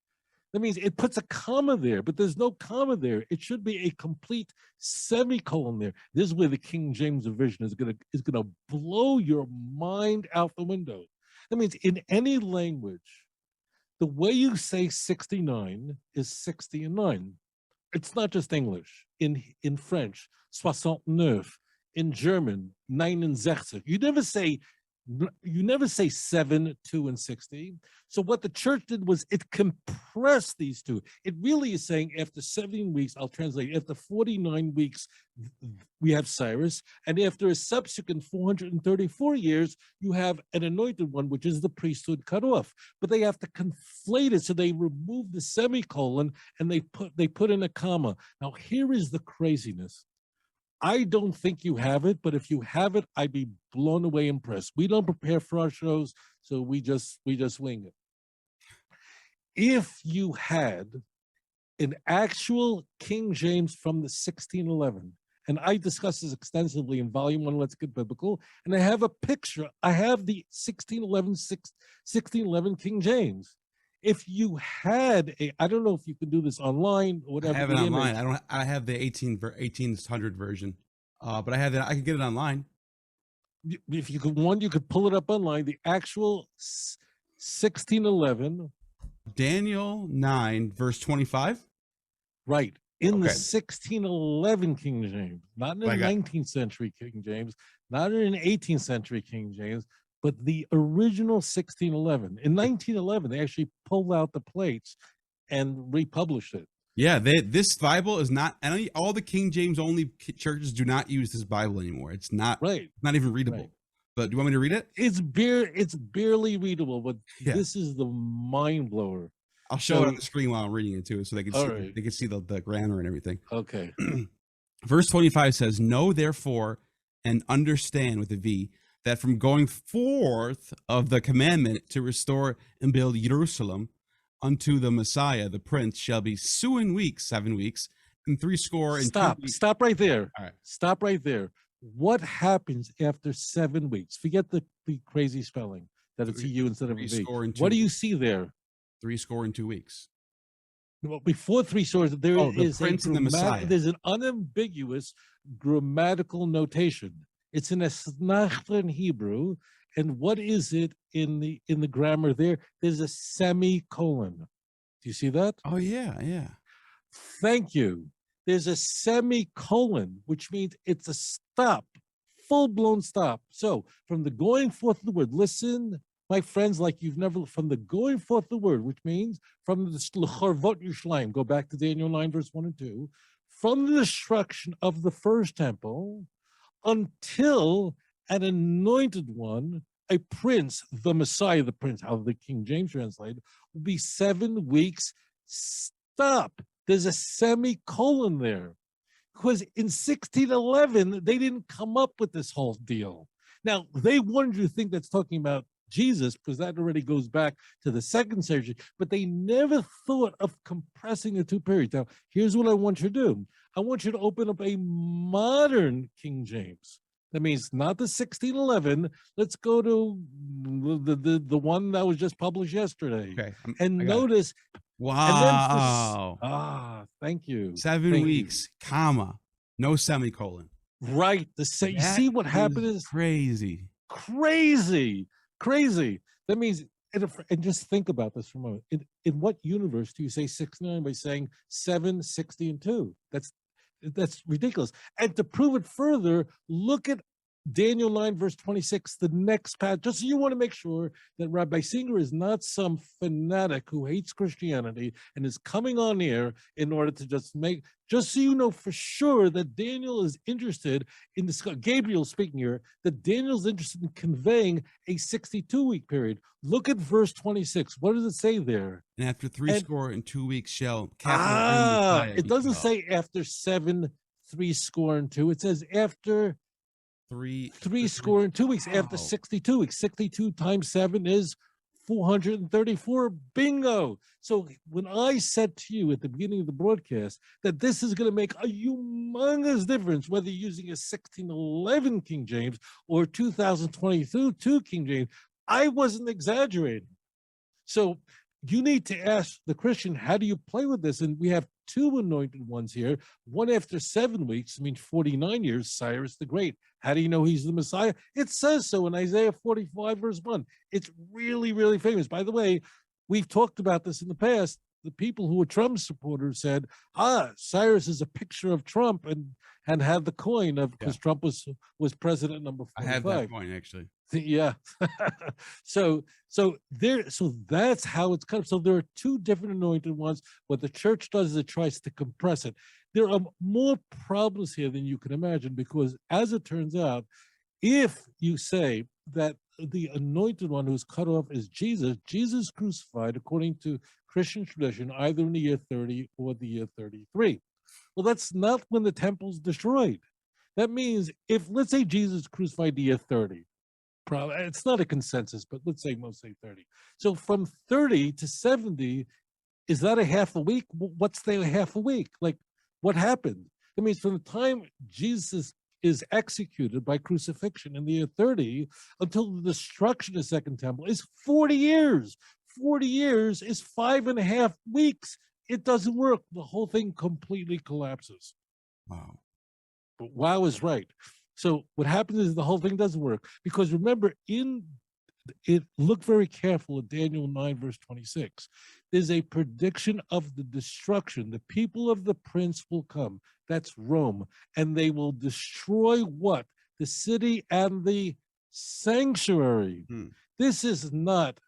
That means it puts a comma there, but there's no comma there. It should be a complete semicolon there. This is where the King James Version is gonna blow your mind out the window. That means in any language, the way you say 69 is 60 and 9. It's not just English. In French, 69. In German, 69. You never say 7, 2, and 60. So what the church did was it compressed these two. It really is saying after 17 weeks, I'll translate, after 49 weeks, we have Cyrus, and after a subsequent 434 years, you have an anointed one, which is the priesthood cut off. But they have to conflate it, so they remove the semicolon and they put in a comma. Now here is the craziness. I don't think you have it, but if you have it, I'd be blown away impressed. We don't prepare for our shows, so we just wing it. If you had an actual King James from the 1611, and I discuss this extensively in Volume 1, Let's Get Biblical, and I have a picture. I have the 1611 King James. If you had I don't know if you can do this online or whatever. I have it online. I have the 1800 version, but I have that. I can get it online. If you could, you could pull it up online. The actual 1611. Daniel 9, verse 25. Right. In the 1611 King James, not in the 19th century King James, not in an 18th century King James, but the original 1611. In 1911, they actually pulled out the plates and republished it. Yeah, this Bible is not, and all the King James only churches do not use this Bible anymore. It's not not even readable. Right. But do you want me to read it? It's barely readable, but Yeah. this is the mind blower. I'll show it on the screen while I'm reading it too, so they can see right. they can see the grammar and everything. Okay. Verse 25 says, "Know therefore and understand," with a V, "that from going forth of the commandment to restore and build Jerusalem unto the Messiah, the Prince, shall be 7 weeks, and 80 and 2 weeks." Stop right there. All right. Stop right there. What happens after 7 weeks? Forget the crazy spelling that it's a U instead of a V. What do you see there? 80 and 2 weeks. Well, before 3 stores, there is the Prince and the Messiah. There's an unambiguous grammatical notation. It's an Esnachta in Hebrew, and what is it in the grammar there? There's a semicolon. Do you see that? Oh yeah. Thank you. There's a semicolon, which means it's a stop, full-blown stop. So from the going forth of the word, listen, my friends, like you've never, from the going forth the word, which means from the L'Charvot Yerushalayim, go back to Daniel 9, verse 1 and 2, from the destruction of the first temple until an anointed one, a prince, the Messiah, the Prince, how the King James translated, will be 7 weeks. Stop. There's a semicolon there. Because in 1611, they didn't come up with this whole deal. Now, they wanted you to think that's talking about Jesus, because that already goes back to the 2nd century, but they never thought of compressing the 2 periods. Now, here's what I want you to do. I want you to open up a modern King James. That means not the 1611. Let's go to the one that was just published yesterday. Okay. And notice. Wow. Thank you. 7 weeks, comma, no semicolon. Right. You see what happened is crazy. That means, and just think about this for a moment. In what universe do you say 69 by saying 7, 60, and 2? That's ridiculous. And to prove it further, look at Daniel 9, verse 26, the next passage, just so you want to make sure that Rabbi Singer is not some fanatic who hates Christianity and is coming on air in order to just so you know for sure that Daniel is interested in this, Gabriel speaking here, that Daniel's interested in conveying a 62-week period. Look at verse 26. What does it say there? And after 62 weeks shall it doesn't say after 7, 62. It says after 62 weeks, after 62 weeks. 62 times 7 is 434. Bingo. So when I said to you at the beginning of the broadcast that this is going to make a humongous difference, whether you're using a 1611 King James or 2022 King James, I wasn't exaggerating. So you need to ask the Christian, how do you play with this? And we have 2 anointed ones here, one after 7 weeks, I mean 49 years, Cyrus the Great. How do you know he's the Messiah? It says so in Isaiah 45, verse 1. It's really, really famous. By the way, we've talked about this in the past. The people who were Trump supporters said, Cyrus is a picture of Trump, and had the coin of, because Trump was president number 45. I have that coin, actually. Yeah. So that's how it's kind of. So there are 2 different anointed ones. What the church does is it tries to compress it. There are more problems here than you can imagine, because as it turns out, if you say that the anointed one who's cut off is Jesus crucified according to Christian tradition, either in the year 30 or the year 33. Well, that's not when the temple's destroyed. That means if, let's say, Jesus crucified the year 30, probably it's not a consensus, but let's say most say 30. So from 30 to 70, is that a half a week? What's the half a week? Like, what happened? That means from the time Jesus is executed by crucifixion in the year 30 until the destruction of the Second Temple is 40 years. 40 years is 5.5 weeks. It doesn't work. The whole thing completely collapses. Wow. But wow is right. So what happens is the whole thing doesn't work, because remember, look very careful at Daniel 9, verse 26. There's a prediction of the destruction. The people of the prince will come. That's Rome. And they will destroy what? The city and the sanctuary. This is not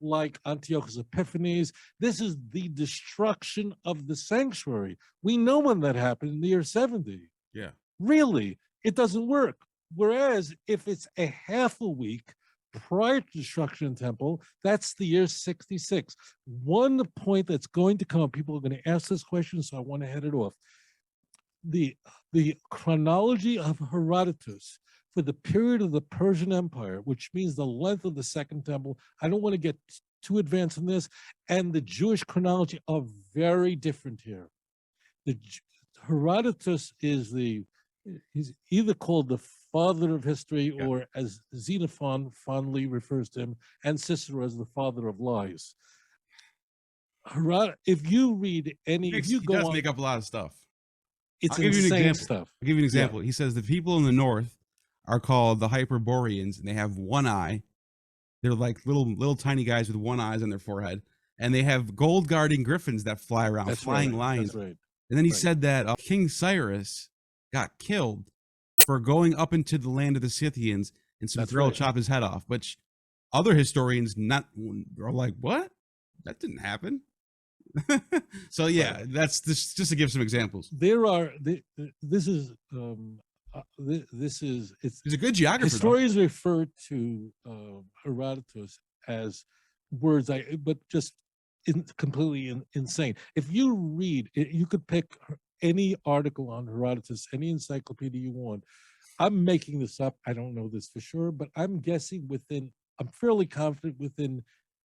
like Antiochus Epiphanes. This is the destruction of the sanctuary. We know when that happened in the year 70. Yeah. Really, it doesn't work. Whereas if it's a half a week prior to destruction of the temple, that's the year 66. One point that's going to come up, people are going to ask this question, so I want to head it off. The chronology of Herodotus for the period of the Persian Empire, which means the length of the Second Temple, I don't want to get too advanced in this, and the Jewish chronology are very different here. The Herodotus is he's either called the father of history, Yeah. or as Xenophon fondly refers to him, and Cicero as the father of lies. If you read any, if you He go does on, make up a lot of stuff. it's I'll give you an insane example. stuff. I'll give you an example. He says the people in the north are called the Hyperboreans, and they have one eye. They're like little tiny guys with one eyes on their forehead, and they have gold guarding griffins that fly around, That's flying right. lions. That's right. And then he Right. said that King Cyrus got killed for going up into the land of the Scythians, and some That's girl right. chopped his head off. Which other historians are like, what? That didn't happen. So yeah, Right. that's just to give some examples. There are this is it's He's a good geographer. historians refer to Herodotus as words but just completely insane. If you read, you could pick any article on Herodotus, any encyclopedia you want. I'm making this up. I don't know this for sure, but I'm guessing I'm fairly confident within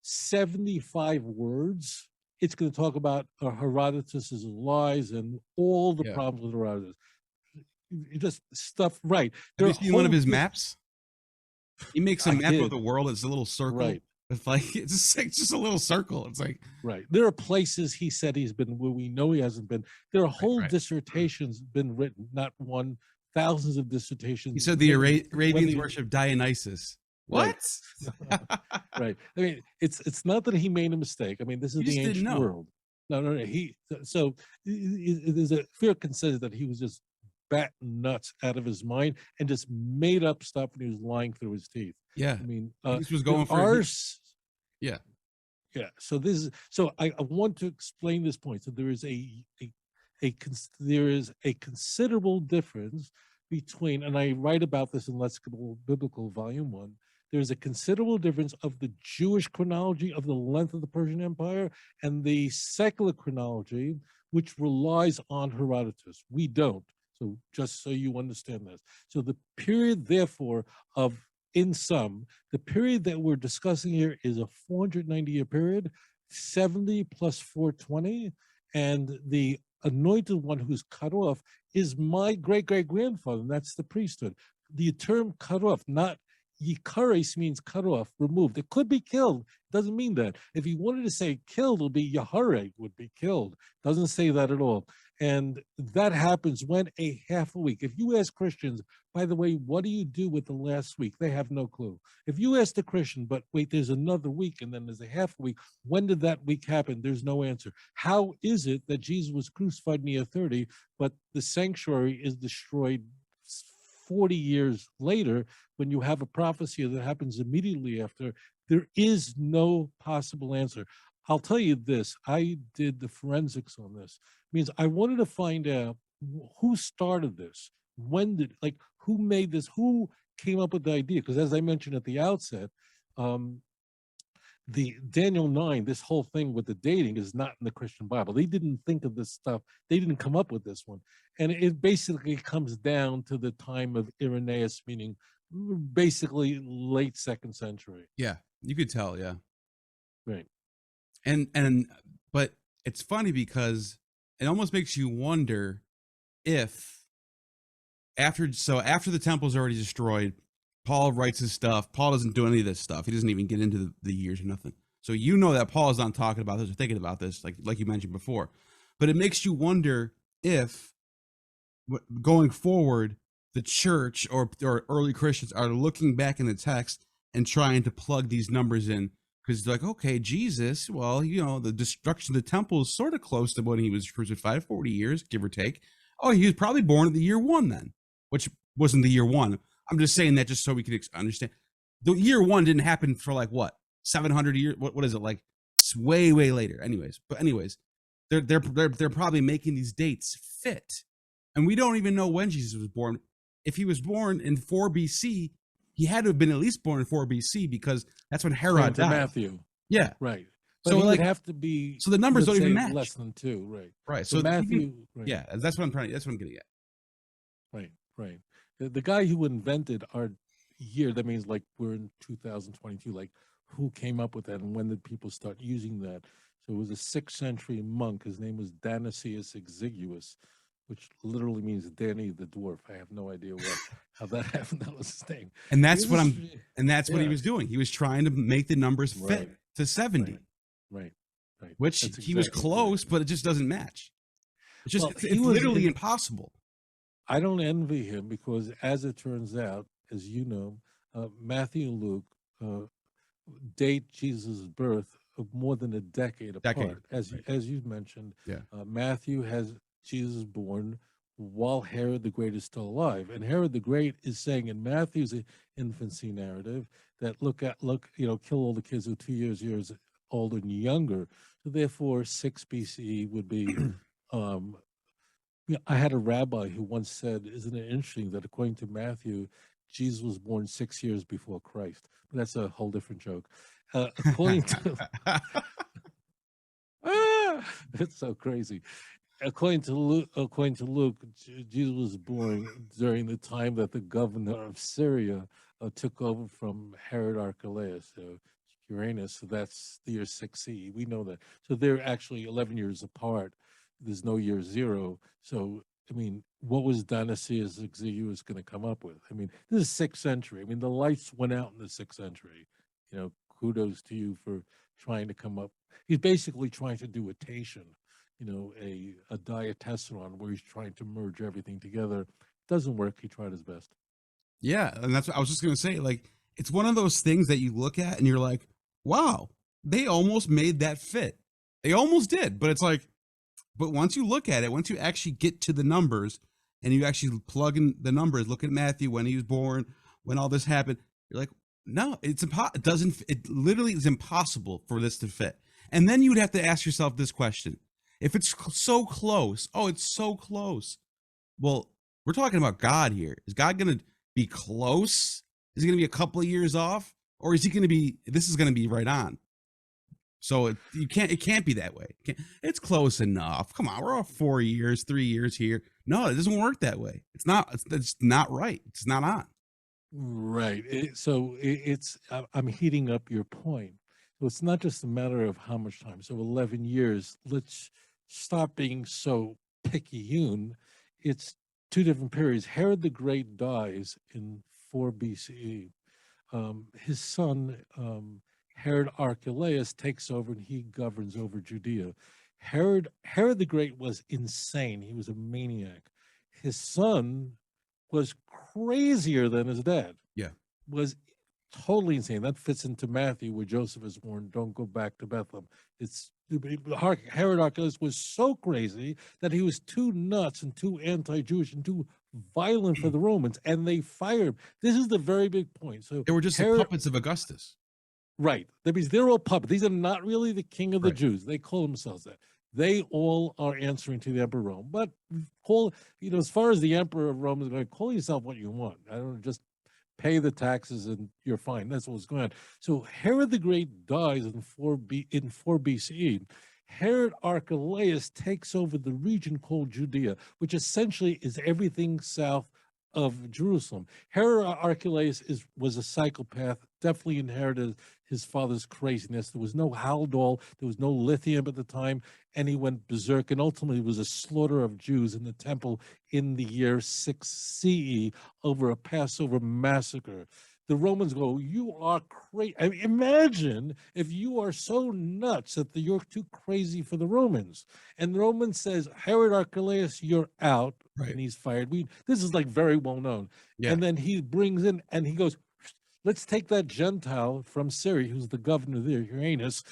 75 words, it's going to talk about Herodotus's lies and all the problems with Herodotus. Just stuff, right? Have you seen one of his maps? He makes a map of the world. It's a little circle. Right. It's like it's just a little circle. It's like right. There are places he said he's been where we know he hasn't been. There are whole dissertations been written, not one, thousands of dissertations. He said the Arabians worship Dionysus. What? Right. I mean, it's not that he made a mistake. I mean, this is the ancient world. No. So there's a fair consensus that he was just bat nuts out of his mind and just made up stuff and he was lying through his teeth. Yeah. I mean, this was going for yeah. So I want to explain this point. So there is a considerable difference between, and I write about this in Lexical Biblical Volume 1, there's a considerable difference of the Jewish chronology of the length of the Persian Empire and the secular chronology, which relies on Herodotus. We don't. So just so you understand this. So the period, therefore, in sum, the period that we're discussing here is a 490-year period, 70 plus 420, and the anointed one who's cut off is my great-great-grandfather, and that's the priesthood. The term cut off, not Yikares, means cut off, removed. It could be killed. Doesn't mean that. If you wanted to say killed, it'll be Yahare would be killed. Doesn't say that at all. And that happens when a half a week. If you ask Christians, by the way, what do you do with the last week? They have no clue. If you ask the Christian, but wait, there's another week and then there's a half a week, when did that week happen? There's no answer. How is it that Jesus was crucified in the year 30, but the sanctuary is destroyed 40 years later when you have a prophecy that happens immediately after? There is no possible answer. I'll tell you this, I did the forensics on this. It means I wanted to find out who started this, who made this, who came up with the idea, because as I mentioned at the outset, the Daniel 9, this whole thing with the dating is not in the Christian Bible. They didn't think of this stuff. They didn't come up with this one. And it basically comes down to the time of Irenaeus, meaning basically late 2nd century. Yeah, you could tell, yeah. Right. But it's funny because it almost makes you wonder if after the temple's already destroyed, Paul writes his stuff. Paul doesn't do any of this stuff. He doesn't even get into the years or nothing. So you know that Paul is not talking about this or thinking about this, like you mentioned before. But it makes you wonder if going forward, the church or early Christians are looking back in the text and trying to plug these numbers in. Because like, okay, Jesus, well, the destruction of the temple is sort of close to when he was crucified, 40 years, give or take. Oh, he was probably born at the year 1 then, which wasn't the year 1. I'm just saying that just so we can understand. The year 1 didn't happen for like what? 700 years. What is it like? It's way later. Anyways, they're probably making these dates fit, and we don't even know when Jesus was born. If he was born in 4 BC, he had to have been at least born in 4 BC because that's when Herod died. Matthew. Yeah, right. But so he like would have to be. So the numbers don't even match. Less than 2, right? Right. So Matthew. Right. Yeah, that's what I'm trying. That's what I'm getting at. Right. The guy who invented our year, that means like we're in 2022, like who came up with that and when did people start using that? So it was a 6th century monk. His name was Darius Exiguus, which literally means Danny the dwarf. I have no idea how that happened. That was his name. And that's what what he was doing. He was trying to make the numbers fit to 70. Right. Which he was close, but it just doesn't match. It's just it's literally impossible. I don't envy him because, as it turns out, as you know, Matthew and Luke date Jesus' birth of more than a decade apart. As you mentioned, Matthew has Jesus born while Herod the Great is still alive, and Herod the Great is saying in Matthew's infancy narrative that kill all the kids who are 2 years older and younger. So therefore, 6 BCE would be. I had a rabbi who once said, "Isn't it interesting that according to Matthew, Jesus was born 6 years before Christ?" But that's a whole different joke. According to, it's so crazy. According to Luke, Jesus was born during the time that the governor of Syria took over from Herod Archelaus. So Uranus, so that's the year 6 CE. We know that. So they're actually 11 years apart. There's no year 0. So, I mean, what was Darius Exiguus going to come up with? I mean, this is 6th century. I mean, the lights went out in the 6th century. Kudos to you for trying to come up. He's basically trying to do a Tatian, a diatessaron where he's trying to merge everything together. Doesn't work. He tried his best. Yeah, and that's what I was just going to say. Like, it's one of those things that you look at and you're like, wow, they almost made that fit. They almost did, but it's like, but once you look at it, once you actually get to the numbers and you actually plug in the numbers, look at Matthew, when he was born, when all this happened, you're like, no, it's impossible. It literally is impossible for this to fit. And then you would have to ask yourself this question. If it's so close, it's so close. Well, we're talking about God here. Is God going to be close? Is he going to be a couple of years off? Or is he going to be, this is going to be right on? So it can't be that way. It's close enough. Come on, we're all 4 years, 3 years here. No, it doesn't work that way. It's not right. It's not on. Right. I'm heating up your point. So it's not just a matter of how much time. So 11 years, let's stop being so picayune. It's 2 different periods. Herod the Great dies in 4 BCE. His son, Herod Archelaus, takes over and he governs over Judea. Herod the Great was insane. He was a maniac. His son was crazier than his dad. Yeah. Was totally insane. That fits into Matthew where Joseph is warned, don't go back to Bethlehem. Herod Archelaus was so crazy that he was too nuts and too anti-Jewish and too violent for the Romans, and they fired him. This is the very big point. So they were just the puppets of Augustus. Right. That means they're all puppets. These are not really the king of the Jews. They call themselves that. They all are answering to the Emperor of Rome. But as far as the Emperor of Rome is going to call yourself what you want. I don't just pay the taxes and you're fine. That's what's going on. So Herod the Great dies in 4 BCE. Herod Archelaus takes over the region called Judea, which essentially is everything south of Jerusalem. Herod Archelaus was a psychopath, definitely inherited his father's craziness. There was no Haldol, there was no lithium at the time, and he went berserk, and ultimately was a slaughter of Jews in the temple in the year 6 CE over a Passover massacre. The Romans go, you are crazy. I mean, imagine if you are so nuts that you're too crazy for the Romans. And the Roman says, Herod Archelaus, you're out. Right. And he's fired. This is like very well known. Yeah. And then he brings in, and he goes, let's take that Gentile from Syria, who's the governor there, Uranus,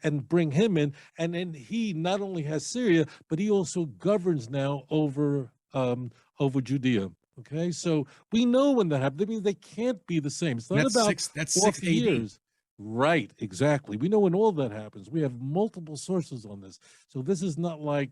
and bring him in. And then he not only has Syria, but he also governs now over Judea. Okay, so we know when that happened. I mean, they can't be the same. It's not about 6 AD. years. Right, exactly. We know when all that happens. We have multiple sources on this. So this is not like,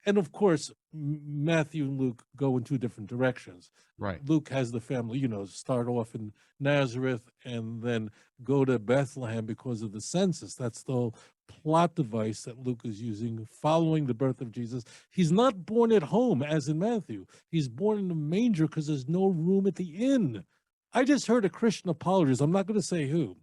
and of course, Matthew and Luke go in two different directions. Right. Luke has the family, start off in Nazareth and then go to Bethlehem because of the census. That's the whole plot device that Luke is using following the birth of Jesus. He's not born at home as in Matthew. He's born in a manger because there's no room at the inn. I just heard a Christian apologist, I'm not going to say who,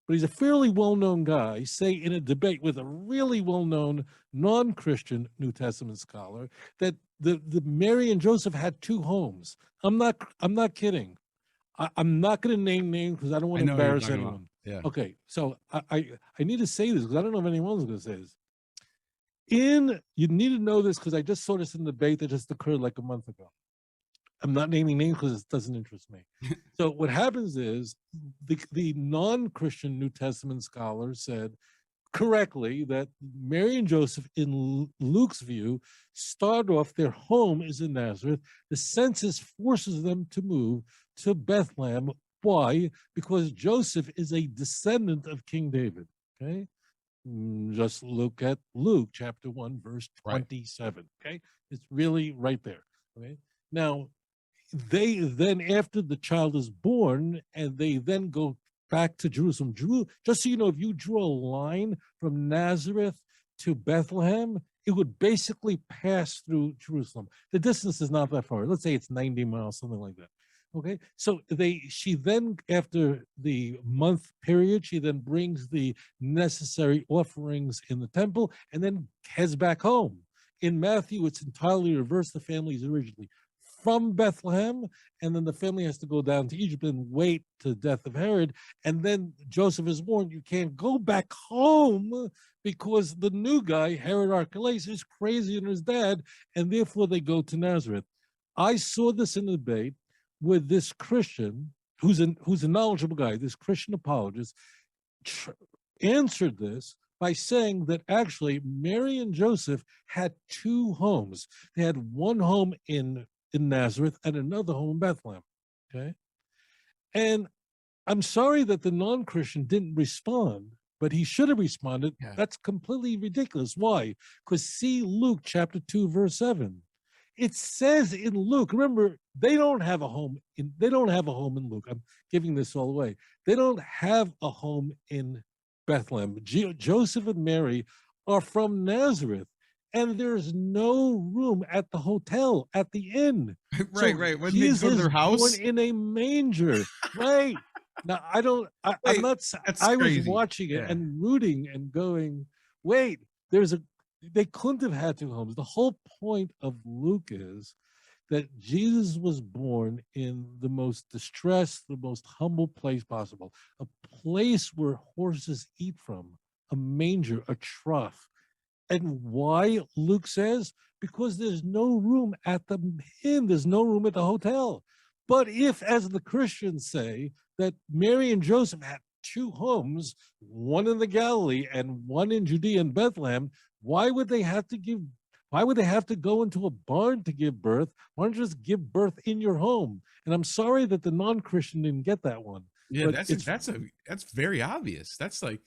but he's a fairly well-known guy, say in a debate with a really well-known non-Christian New Testament scholar, that the Mary and Joseph had two homes. I'm not kidding. I'm not going to name names because I don't want I to know what you're embarrass talking about. anyone. Yeah. Okay, so I need to say this because I don't know if anyone's going to say this. You need to know this because I just saw this in the debate that just occurred like a month ago. I'm not naming names because it doesn't interest me. So what happens is the non-Christian New Testament scholar said correctly that Mary and Joseph, in Luke's view, start off, their home is in Nazareth. The census forces them to move to Bethlehem. Why? Because Joseph is a descendant of King David. Okay. Just look at Luke chapter 1, verse 27. Okay. It's really right there. Okay. Now, they then, after the child is born, and they then go back to Jerusalem. Just so you know, if you draw a line from Nazareth to Bethlehem, it would basically pass through Jerusalem. The distance is not that far. Let's say it's 90 miles, something like that. Okay, so she then, after the month period, she then brings the necessary offerings in the temple and then heads back home. In Matthew, it's entirely reversed. The family is originally from Bethlehem, and then the family has to go down to Egypt and wait to the death of Herod. And then Joseph is warned, you can't go back home because the new guy, Herod Archelaus, is crazier than his dad, and therefore they go to Nazareth. I saw this in a debate with this Christian, who's a knowledgeable guy, this Christian apologist, answered this by saying that actually Mary and Joseph had two homes. They had one home in Nazareth and another home in Bethlehem. Okay. And I'm sorry that the non-Christian didn't respond, but he should have responded. Yeah. That's completely ridiculous. Why? Because see Luke chapter 2, verse 7. It says in Luke, remember, they don't have a home in Luke. I'm giving this all away. They don't have a home in Bethlehem. Joseph and Mary are from Nazareth, and there's no room at the hotel, at the inn. Right. When they go to their house, born in a manger. Right. Now I'm not. I was watching it and rooting and going, wait, they couldn't have had two homes. The whole point of Luke is that Jesus was born in the most distressed, the most humble place possible, a place where horses eat from, a manger, a trough. And why, Luke says? Because there's no room at the inn, there's no room at the hotel. But if, as the Christians say, that Mary and Joseph had two homes, one in the Galilee and one in Judea and Bethlehem, why would they have to go into a barn to give birth? Why don't you just give birth in your home? And I'm sorry that the non-Christian didn't get that one. Yeah, that's very obvious. That's like,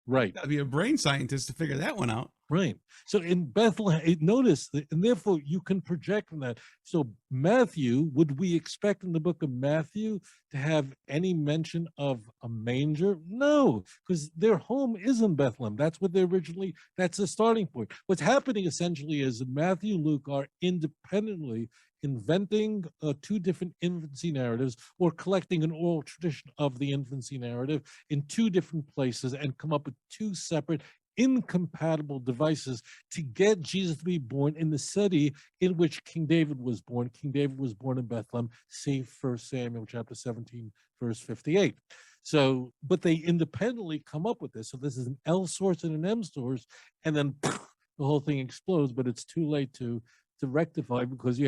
right. Gotta be a brain scientist to figure that one out. Right. So in Bethlehem, notice, and therefore you can project from that. So Matthew, would we expect in the book of Matthew to have any mention of a manger? No, because their home is in Bethlehem. That's what that's the starting point. What's happening essentially is Matthew and Luke are independently inventing two different infancy narratives, or collecting an oral tradition of the infancy narrative in two different places and come up with two separate incompatible devices to get Jesus to be born in the city in which King David was born. King David was born in Bethlehem. See 1 Samuel chapter 17, verse 58. So, but they independently come up with this. So this is an L source and an M source, and then the whole thing explodes, but it's too late to rectify, because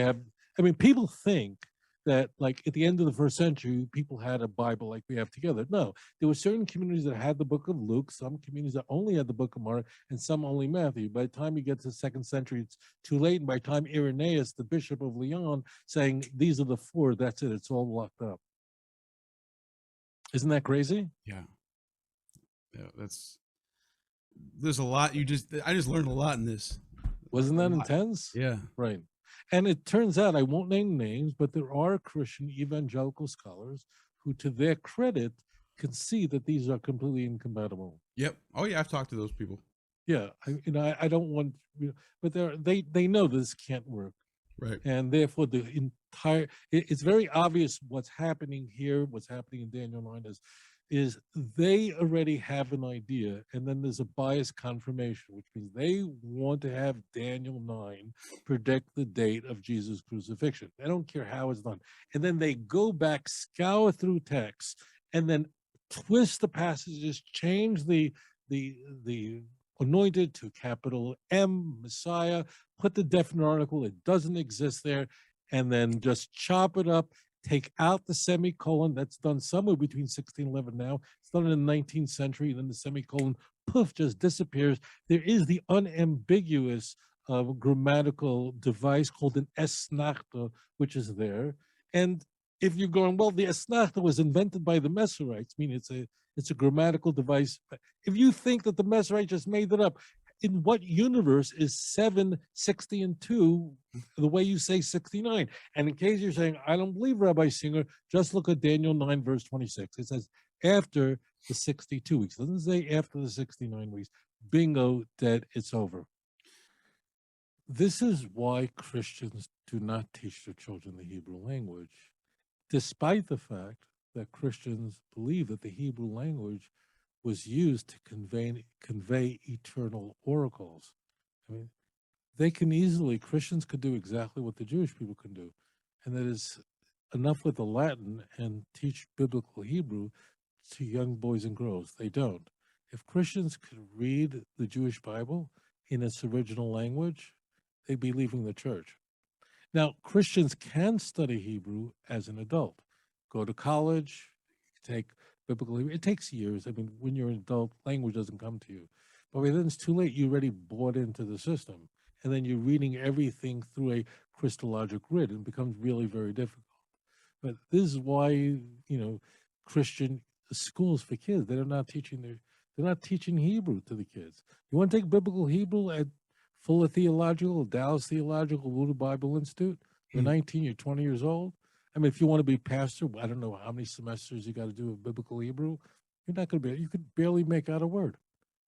people think that, like, at the end of the first century, people had a Bible like we have together. No, there were certain communities that had the book of Luke, some communities that only had the book of Mark, and some only Matthew. By the time you get to the second century, it's too late. And by the time Irenaeus, the bishop of Lyon, saying these are the four, that's it, it's all locked up. Isn't that crazy? Yeah. there's a lot. I just learned a lot in this. Wasn't that A lot. intense? Yeah. Right. And it turns out, I won't name names, but there are Christian evangelical scholars who, to their credit, can see that these are completely incompatible. Yep. Oh yeah, I've talked to those people. Yeah, I don't want, but they know this can't work, Right. and therefore the entire it's very obvious what's happening here, what's happening in Daniel 9 is they already have an idea, and then there's a bias confirmation, which means they want to have Daniel 9 predict the date of Jesus' crucifixion. They don't care how it's done, and then they go back, scour through text, and then twist the passages, change the anointed to capital M, Messiah, put the definite article, it doesn't exist there, and then just chop it up, take out the semicolon. That's done somewhere between 1611 now. It's done in the 19th century, and then the semicolon, poof, just disappears. There is the unambiguous grammatical device called an esnachta, which is there. And if you're going, well, the esnachta was invented by the Mesorites, meaning it's a grammatical device. If you think that the Mesorites just made it up, in what universe is 7, 60, and 2 the way you say 69? And in case you're saying, I don't believe Rabbi Singer, just look at Daniel 9, verse 26. It says, after the 62 weeks. It doesn't say after the 69 weeks. Bingo, dead, it's over. This is why Christians do not teach their children the Hebrew language, despite the fact that Christians believe that the Hebrew language was used to convey eternal oracles. I mean, Christians could do exactly what the Jewish people can do, and that is enough with the Latin and teach biblical Hebrew to young boys and girls. They don't. If Christians could read the Jewish Bible in its original language, they'd be leaving the church. Now, Christians can study Hebrew as an adult, go to college, take biblical Hebrew. It takes years. I mean, when you're an adult, language doesn't come to you. But by then it's too late. You already bought into the system. And then you're reading everything through a Christologic grid, and it becomes really very difficult. But this is why, Christian schools for kids, they're not teaching Hebrew to the kids. You want to take biblical Hebrew at Fuller Theological, Dallas Theological, Lutheran Bible Institute? You're 19, you're 20 years old. I mean, if you want to be pastor, I don't know how many semesters you got to do of biblical Hebrew. You're not going to be. You could barely make out a word.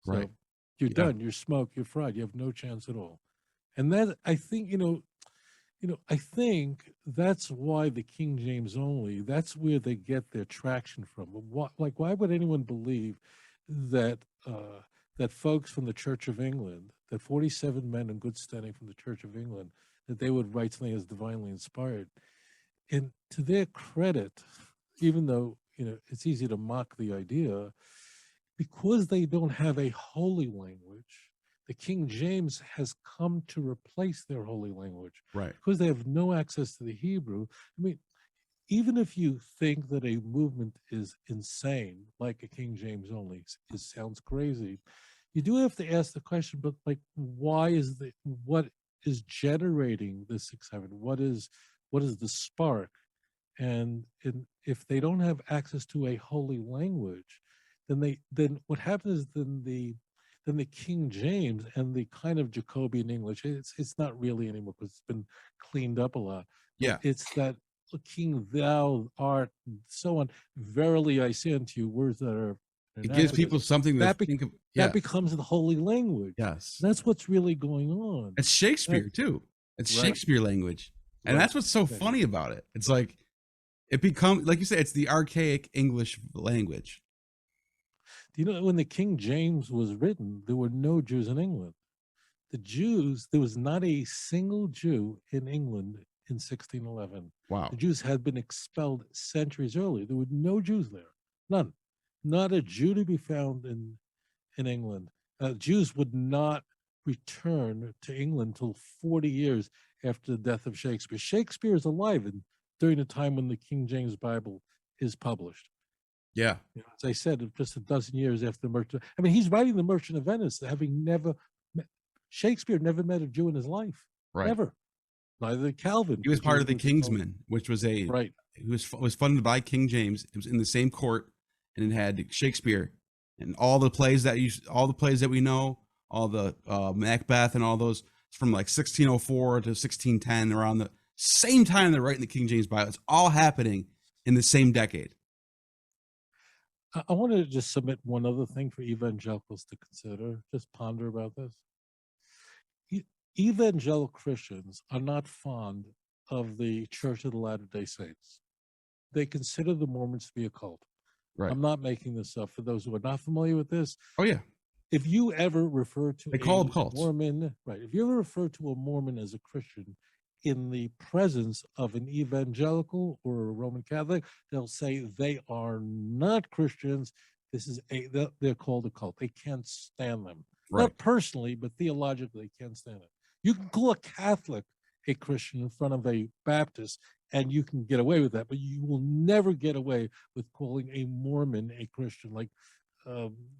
So Right. you're done. You're smoked. You're fried. You have no chance at all. And that, I think, I think that's why the King James only. That's where they get their traction from. Why would anyone believe that that folks from the Church of England, that 47 men in good standing from the Church of England, that they would write something as divinely inspired? And to their credit, even though it's easy to mock the idea, because they don't have a holy language, the King James has come to replace their holy language. Right. Because they have no access to the Hebrew. I mean, even if you think that a movement is insane, like a King James only, it sounds crazy, you do have to ask the question, but what is generating this excitement? What is the spark? And if they don't have access to a holy language, then what happens is then the King James and the kind of Jacobean English, it's not really anymore because it's been cleaned up a lot. Yeah. It's that King thou art, and so on. Verily I say unto you, words that are. It gives people something to think of. That becomes the holy language. Yes. That's what's really going on. It's Shakespeare too. It's Right. Shakespeare language. And that's what's so funny about it. It's like, it becomes, like you said, it's the archaic English language. Do you know when the King James was written, there were no Jews in England? The Jews, there was not a single Jew in England in 1611. Wow. The Jews had been expelled centuries earlier. There were no Jews there. None. Not a Jew to be found in England. Jews would not return to England until 40 years after the death of Shakespeare. Shakespeare is alive during the time when the King James Bible is published. Yeah. As I said, just a dozen years after the Merchant. I mean, he's writing the Merchant of Venice, having Shakespeare never met a Jew in his life. Right. Never. Neither did Calvin. He was part of the Kingsmen, which was right. It was funded by King James. It was in the same court, and it had Shakespeare and all the plays that we know, all the Macbeth and all those from like 1604 to 1610, around the same time they're writing the King James Bible. It's all happening in the same decade. I wanted to just submit one other thing for evangelicals to consider. Just ponder about this. Evangelical Christians are not fond of the Church of the Latter-day Saints. They consider the Mormons to be a cult. Right. I'm not making this up. For those who are not familiar with this, Oh yeah. if you ever refer to They call them cults. Mormon, right? If you ever refer to a Mormon as a Christian in the presence of an evangelical or a Roman Catholic, they'll say they are not Christians. They're called a cult. They can't stand them. Right. Not personally, but theologically, they can't stand it. You can call a Catholic a Christian in front of a Baptist, and you can get away with that, but you will never get away with calling a Mormon a Christian. Like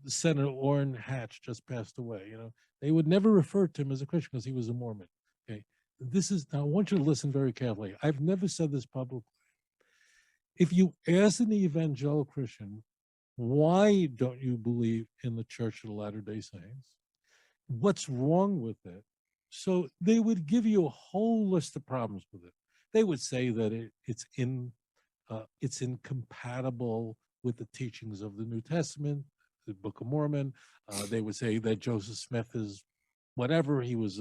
Senator Orrin Hatch just passed away. They would never refer to him as a Christian because he was a Mormon. Okay, now I want you to listen very carefully. I've never said this publicly. If you ask an evangelical Christian, why don't you believe in the Church of the Latter-day Saints? What's wrong with it? So they would give you a whole list of problems with it. They would say that it's incompatible with the teachings of the New Testament, the Book of Mormon. They would say that Joseph Smith is whatever. He was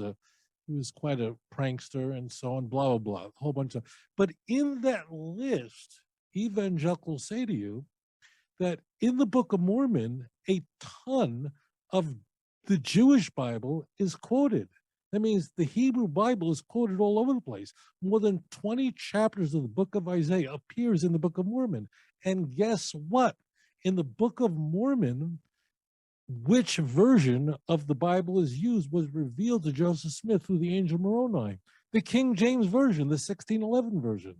quite a prankster and so on, blah, blah, blah, a whole bunch of. But in that list, evangelicals say to you that in the Book of Mormon, a ton of the Jewish Bible is quoted. That means the Hebrew Bible is quoted all over the place. More than 20 chapters of the book of Isaiah appears in the Book of Mormon. And guess what? In the Book of Mormon, which version of the Bible is used was revealed to Joseph Smith through the angel Moroni. The King James Version, the 1611 version.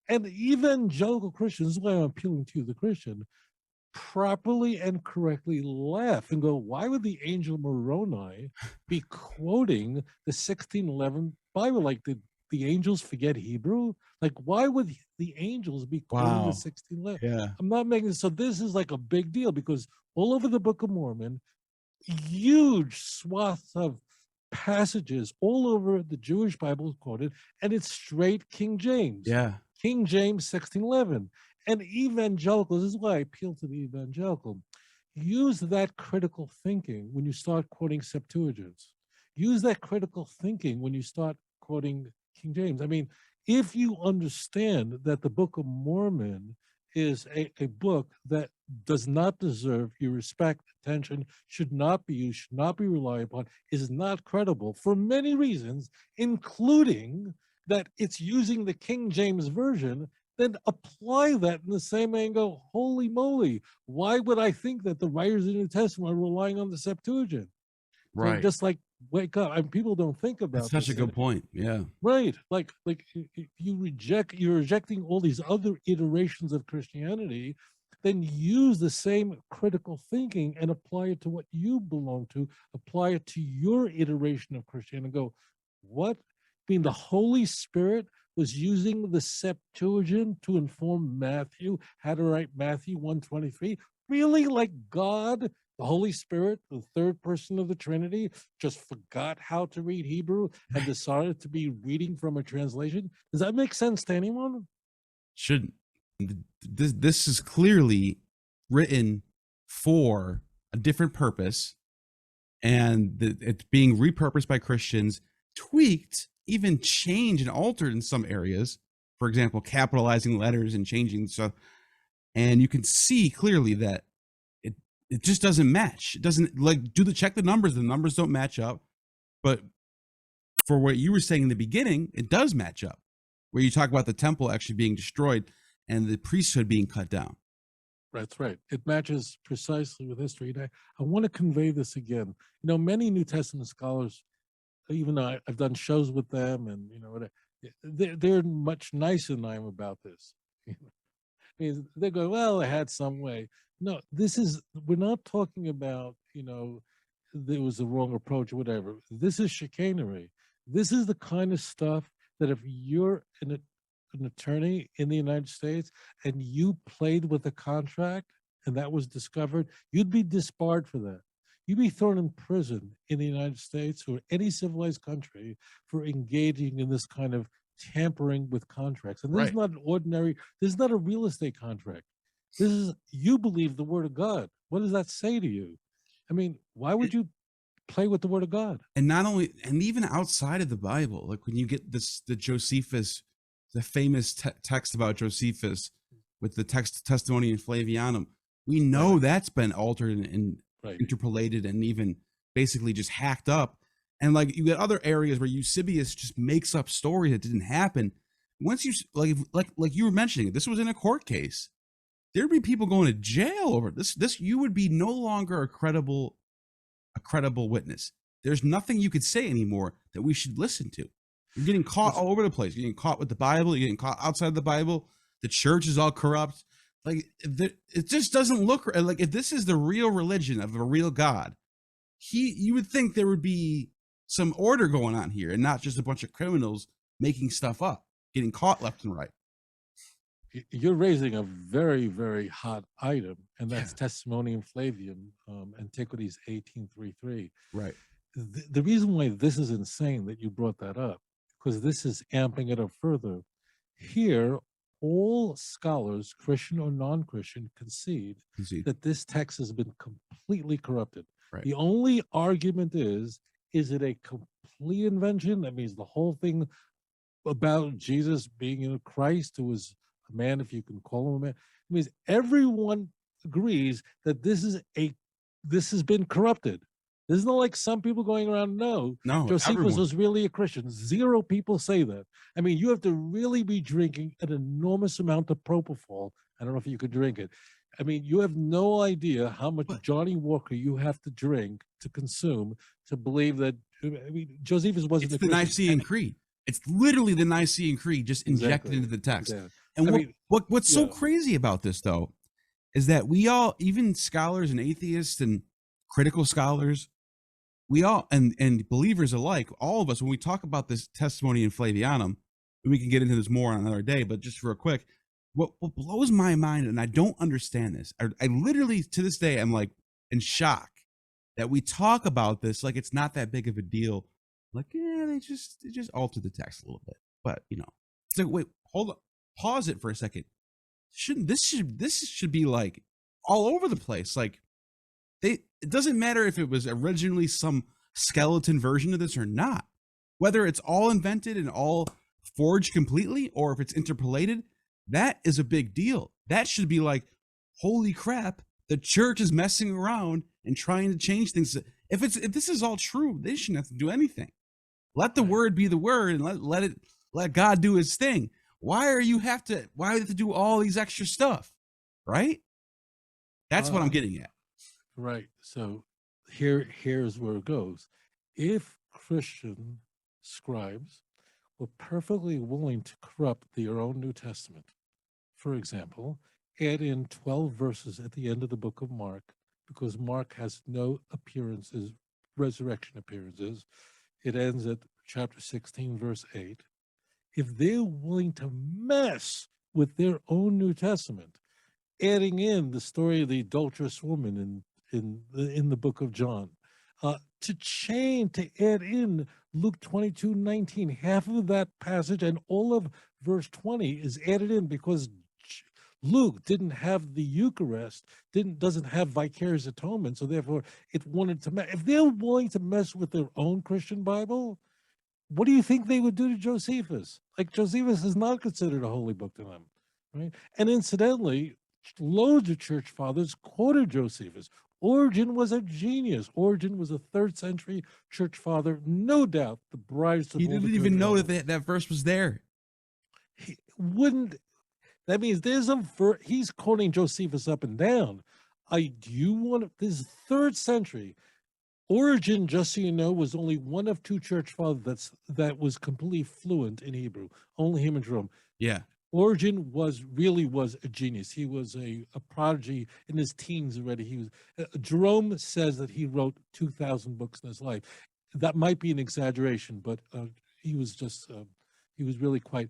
And evangelical Christians, this is why I'm appealing to you, the Christian, properly and correctly laugh and go, why would the angel Moroni be quoting the 1611 Bible? Like, did the angels forget Hebrew? Like, why would the angels be quoting the 1611? Yeah. I'm not making this. So this is like a big deal because all over the Book of Mormon, huge swaths of passages all over the Jewish Bible is quoted, and it's straight King James. Yeah. King James 1611. And evangelicals, this is why I appeal to the evangelical, use that critical thinking when you start quoting Septuagints. Use that critical thinking when you start quoting King James. I mean, if you understand that the Book of Mormon is a book that does not deserve your respect, attention, should not be used, should not be relied upon, is not credible for many reasons, including that it's using the King James Version, then apply that in the same way and go, holy moly, why would I think that the writers of the New Testament are relying on the Septuagint? Right. So just like, wake up. I mean, people don't think about That's such a good point. Yeah. Right. Like you're rejecting all these other iterations of Christianity, then use the same critical thinking and apply it to what you belong to, apply it to your iteration of Christianity and go, what? Being the Holy Spirit was using the Septuagint to inform Matthew how to write Matthew 1:23. Really? Like God, the Holy Spirit, the third person of the Trinity, just forgot how to read Hebrew and decided to be reading from a translation? Does that make sense to anyone? Shouldn't. This is clearly written for a different purpose, and it's being repurposed by Christians, tweaked, even changed and altered in some areas. For example, capitalizing letters and changing stuff. And you can see clearly that it just doesn't match. It doesn't, like, check the numbers. The numbers don't match up. But for what you were saying in the beginning, it does match up, where you talk about the temple actually being destroyed and the priesthood being cut down. That's right. It matches precisely with history. And I want to convey this again. You know, many New Testament scholars, even though I've done shows with them, and they're much nicer than I am about this. I mean, they go, well, it had some way. No, we're not talking about, there was a wrong approach or whatever. This is chicanery. This is the kind of stuff that if you're an attorney in the United States and you played with a contract and that was discovered, you'd be disbarred for that. You'd be thrown in prison in the United States or any civilized country for engaging in this kind of tampering with contracts. And this is Right. not an ordinary, this is not a real estate contract. This is, you believe the word of God. What does that say to you? I mean, why would you play with the word of God? And not only, and even outside of the Bible, like when you get this, the Josephus, the famous text about Josephus with the testimony in Flavianum, we know Right. that's been altered and Right. interpolated and even basically just hacked up. And like you get other areas where Eusebius just makes up stories that didn't happen. Once you like you were mentioning, this was in a court case. There'd be people going to jail over this. You would be no longer a credible witness. There's nothing you could say anymore that we should listen to. You're getting caught all over the place. You're getting caught with the Bible. You're getting caught outside the Bible. The church is all corrupt. Like it just doesn't look like, if this is the real religion of a real God, you would think there would be some order going on here and not just a bunch of criminals making stuff up, getting caught left and right. You're raising a very, very hot item, and that's Yeah. Testimonium Flavium, Antiquities 1833. Right. The reason why this is insane that you brought that up, because this is amping it up further. Here, all scholars, Christian or non-Christian, concede that this text has been completely corrupted. Right. The only argument is it a complete invention? That means the whole thing about Jesus being a Christ, who was a man, if you can call him a man. It means everyone agrees that this has been corrupted. This is not like some people going around, no, Josephus everyone. was really a Christian. 0 people say that. I mean, you have to really be drinking an enormous amount of propofol. I don't know if you could drink it. I mean, you have no idea how much Johnny Walker you have to drink, to consume, to believe that. I mean, Josephus wasn't It's a the Christian. Nicene Creed. It's literally the Nicene Creed just injected into the text. Yeah. And what's so yeah. crazy about this, though, is that we all, even scholars and atheists and critical scholars, we all, and believers alike, all of us, when we talk about this testimony in Flavianum, and we can get into this more on another day, but just real quick, what blows my mind, and I don't understand this, I literally, to this day, I'm like in shock that we talk about this like it's not that big of a deal. Like, yeah, they just altered the text a little bit. But, you know, it's like, wait, hold up, pause it for a second. This should be like all over the place. Like, it doesn't matter if it was originally some skeleton version of this or not. Whether it's all invented and all forged completely, or if it's interpolated, that is a big deal. That should be like, holy crap, the church is messing around and trying to change things. If this is all true, they shouldn't have to do anything. Let the word be the word, and let God do his thing. Why do you have to do all these extra stuff? Right? That's what I'm getting at. Right. So here's where it goes. If Christian scribes were perfectly willing to corrupt their own New Testament, for example, add in 12 verses at the end of the book of Mark, because Mark has no appearances, resurrection appearances. It ends at chapter 16, verse 8. If they're willing to mess with their own New Testament, adding in the story of the adulterous woman in the book of John, to add in Luke 22:19, half of that passage and all of verse 20 is added in because Luke didn't have the Eucharist, doesn't have vicarious atonement, so therefore it wanted to. If they're willing to mess with their own Christian Bible, what do you think they would do to Josephus? Like, Josephus is not considered a holy book to them, right? And incidentally, loads of church fathers quoted Josephus. Origen was a genius. Origen was a 3rd century church father, no doubt. The brides. He didn't even know that verse was there. He wouldn't. That means there's he's quoting Josephus up and down. This is 3rd century. Origen, just so you know, was only one of 2 church fathers that was completely fluent in Hebrew. Only him and Jerome. Yeah. Origen really was a genius. He was a prodigy in his teens already. Jerome says that he wrote 2,000 books in his life. That might be an exaggeration, but he was really quite.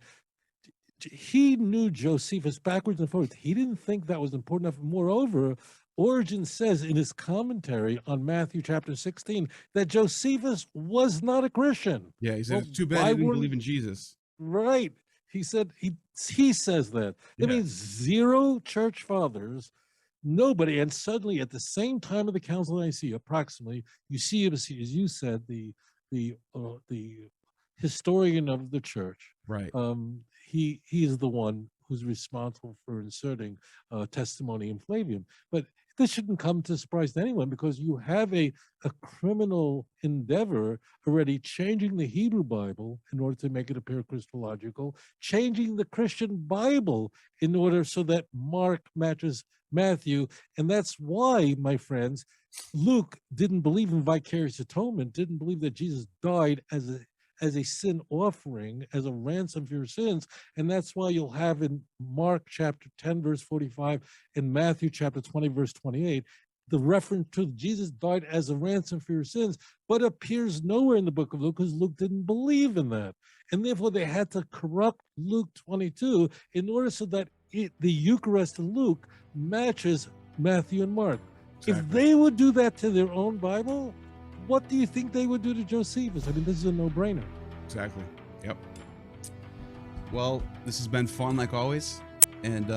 he knew Josephus backwards and forwards. He didn't think that was important enough. Moreover, Origen says in his commentary on Matthew chapter 16 that Josephus was not a Christian. Yeah, he said Well, it's too bad why he didn't wouldn't- believe in Jesus. Right. He said he says that. That Yeah. means 0 church fathers, nobody, and suddenly at the same time of the Council of Nicaea, approximately, you see, as you said, the historian of the church. Right. He is the one who's responsible for inserting testimony in Flavium. But this shouldn't come to surprise to anyone, because you have a criminal endeavor already changing the Hebrew Bible in order to make it appear Christological, changing the Christian Bible in order so that Mark matches Matthew. And that's why, my friends, Luke didn't believe in vicarious atonement, didn't believe that Jesus died as a sin offering, as a ransom for your sins. And that's why you'll have in Mark chapter 10, verse 45, and Matthew chapter 20, verse 28, the reference to Jesus died as a ransom for your sins, but appears nowhere in the book of Luke, because Luke didn't believe in that. And therefore they had to corrupt Luke 22 in order so that the Eucharist in Luke matches Matthew and Mark. Exactly. If they would do that to their own Bible, what do you think they would do to Josephus? I mean, this is a no-brainer. Exactly. Yep. Well, this has been fun like always, and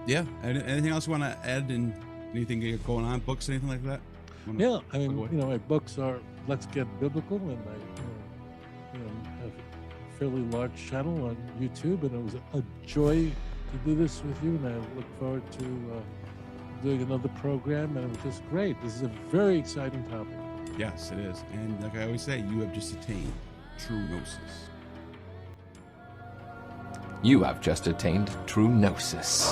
yeah. Anything else you want to add? And anything going on? Books, anything like that? Yeah, I mean, my books are Let's Get Biblical, and I have a fairly large channel on YouTube, and it was a joy to do this with you, and I look forward to doing another program, and it was just great. This is a very exciting topic. Yes, it is. And like I always say, you have just attained true gnosis. You have just attained true gnosis.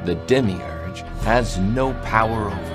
The demiurge has no power over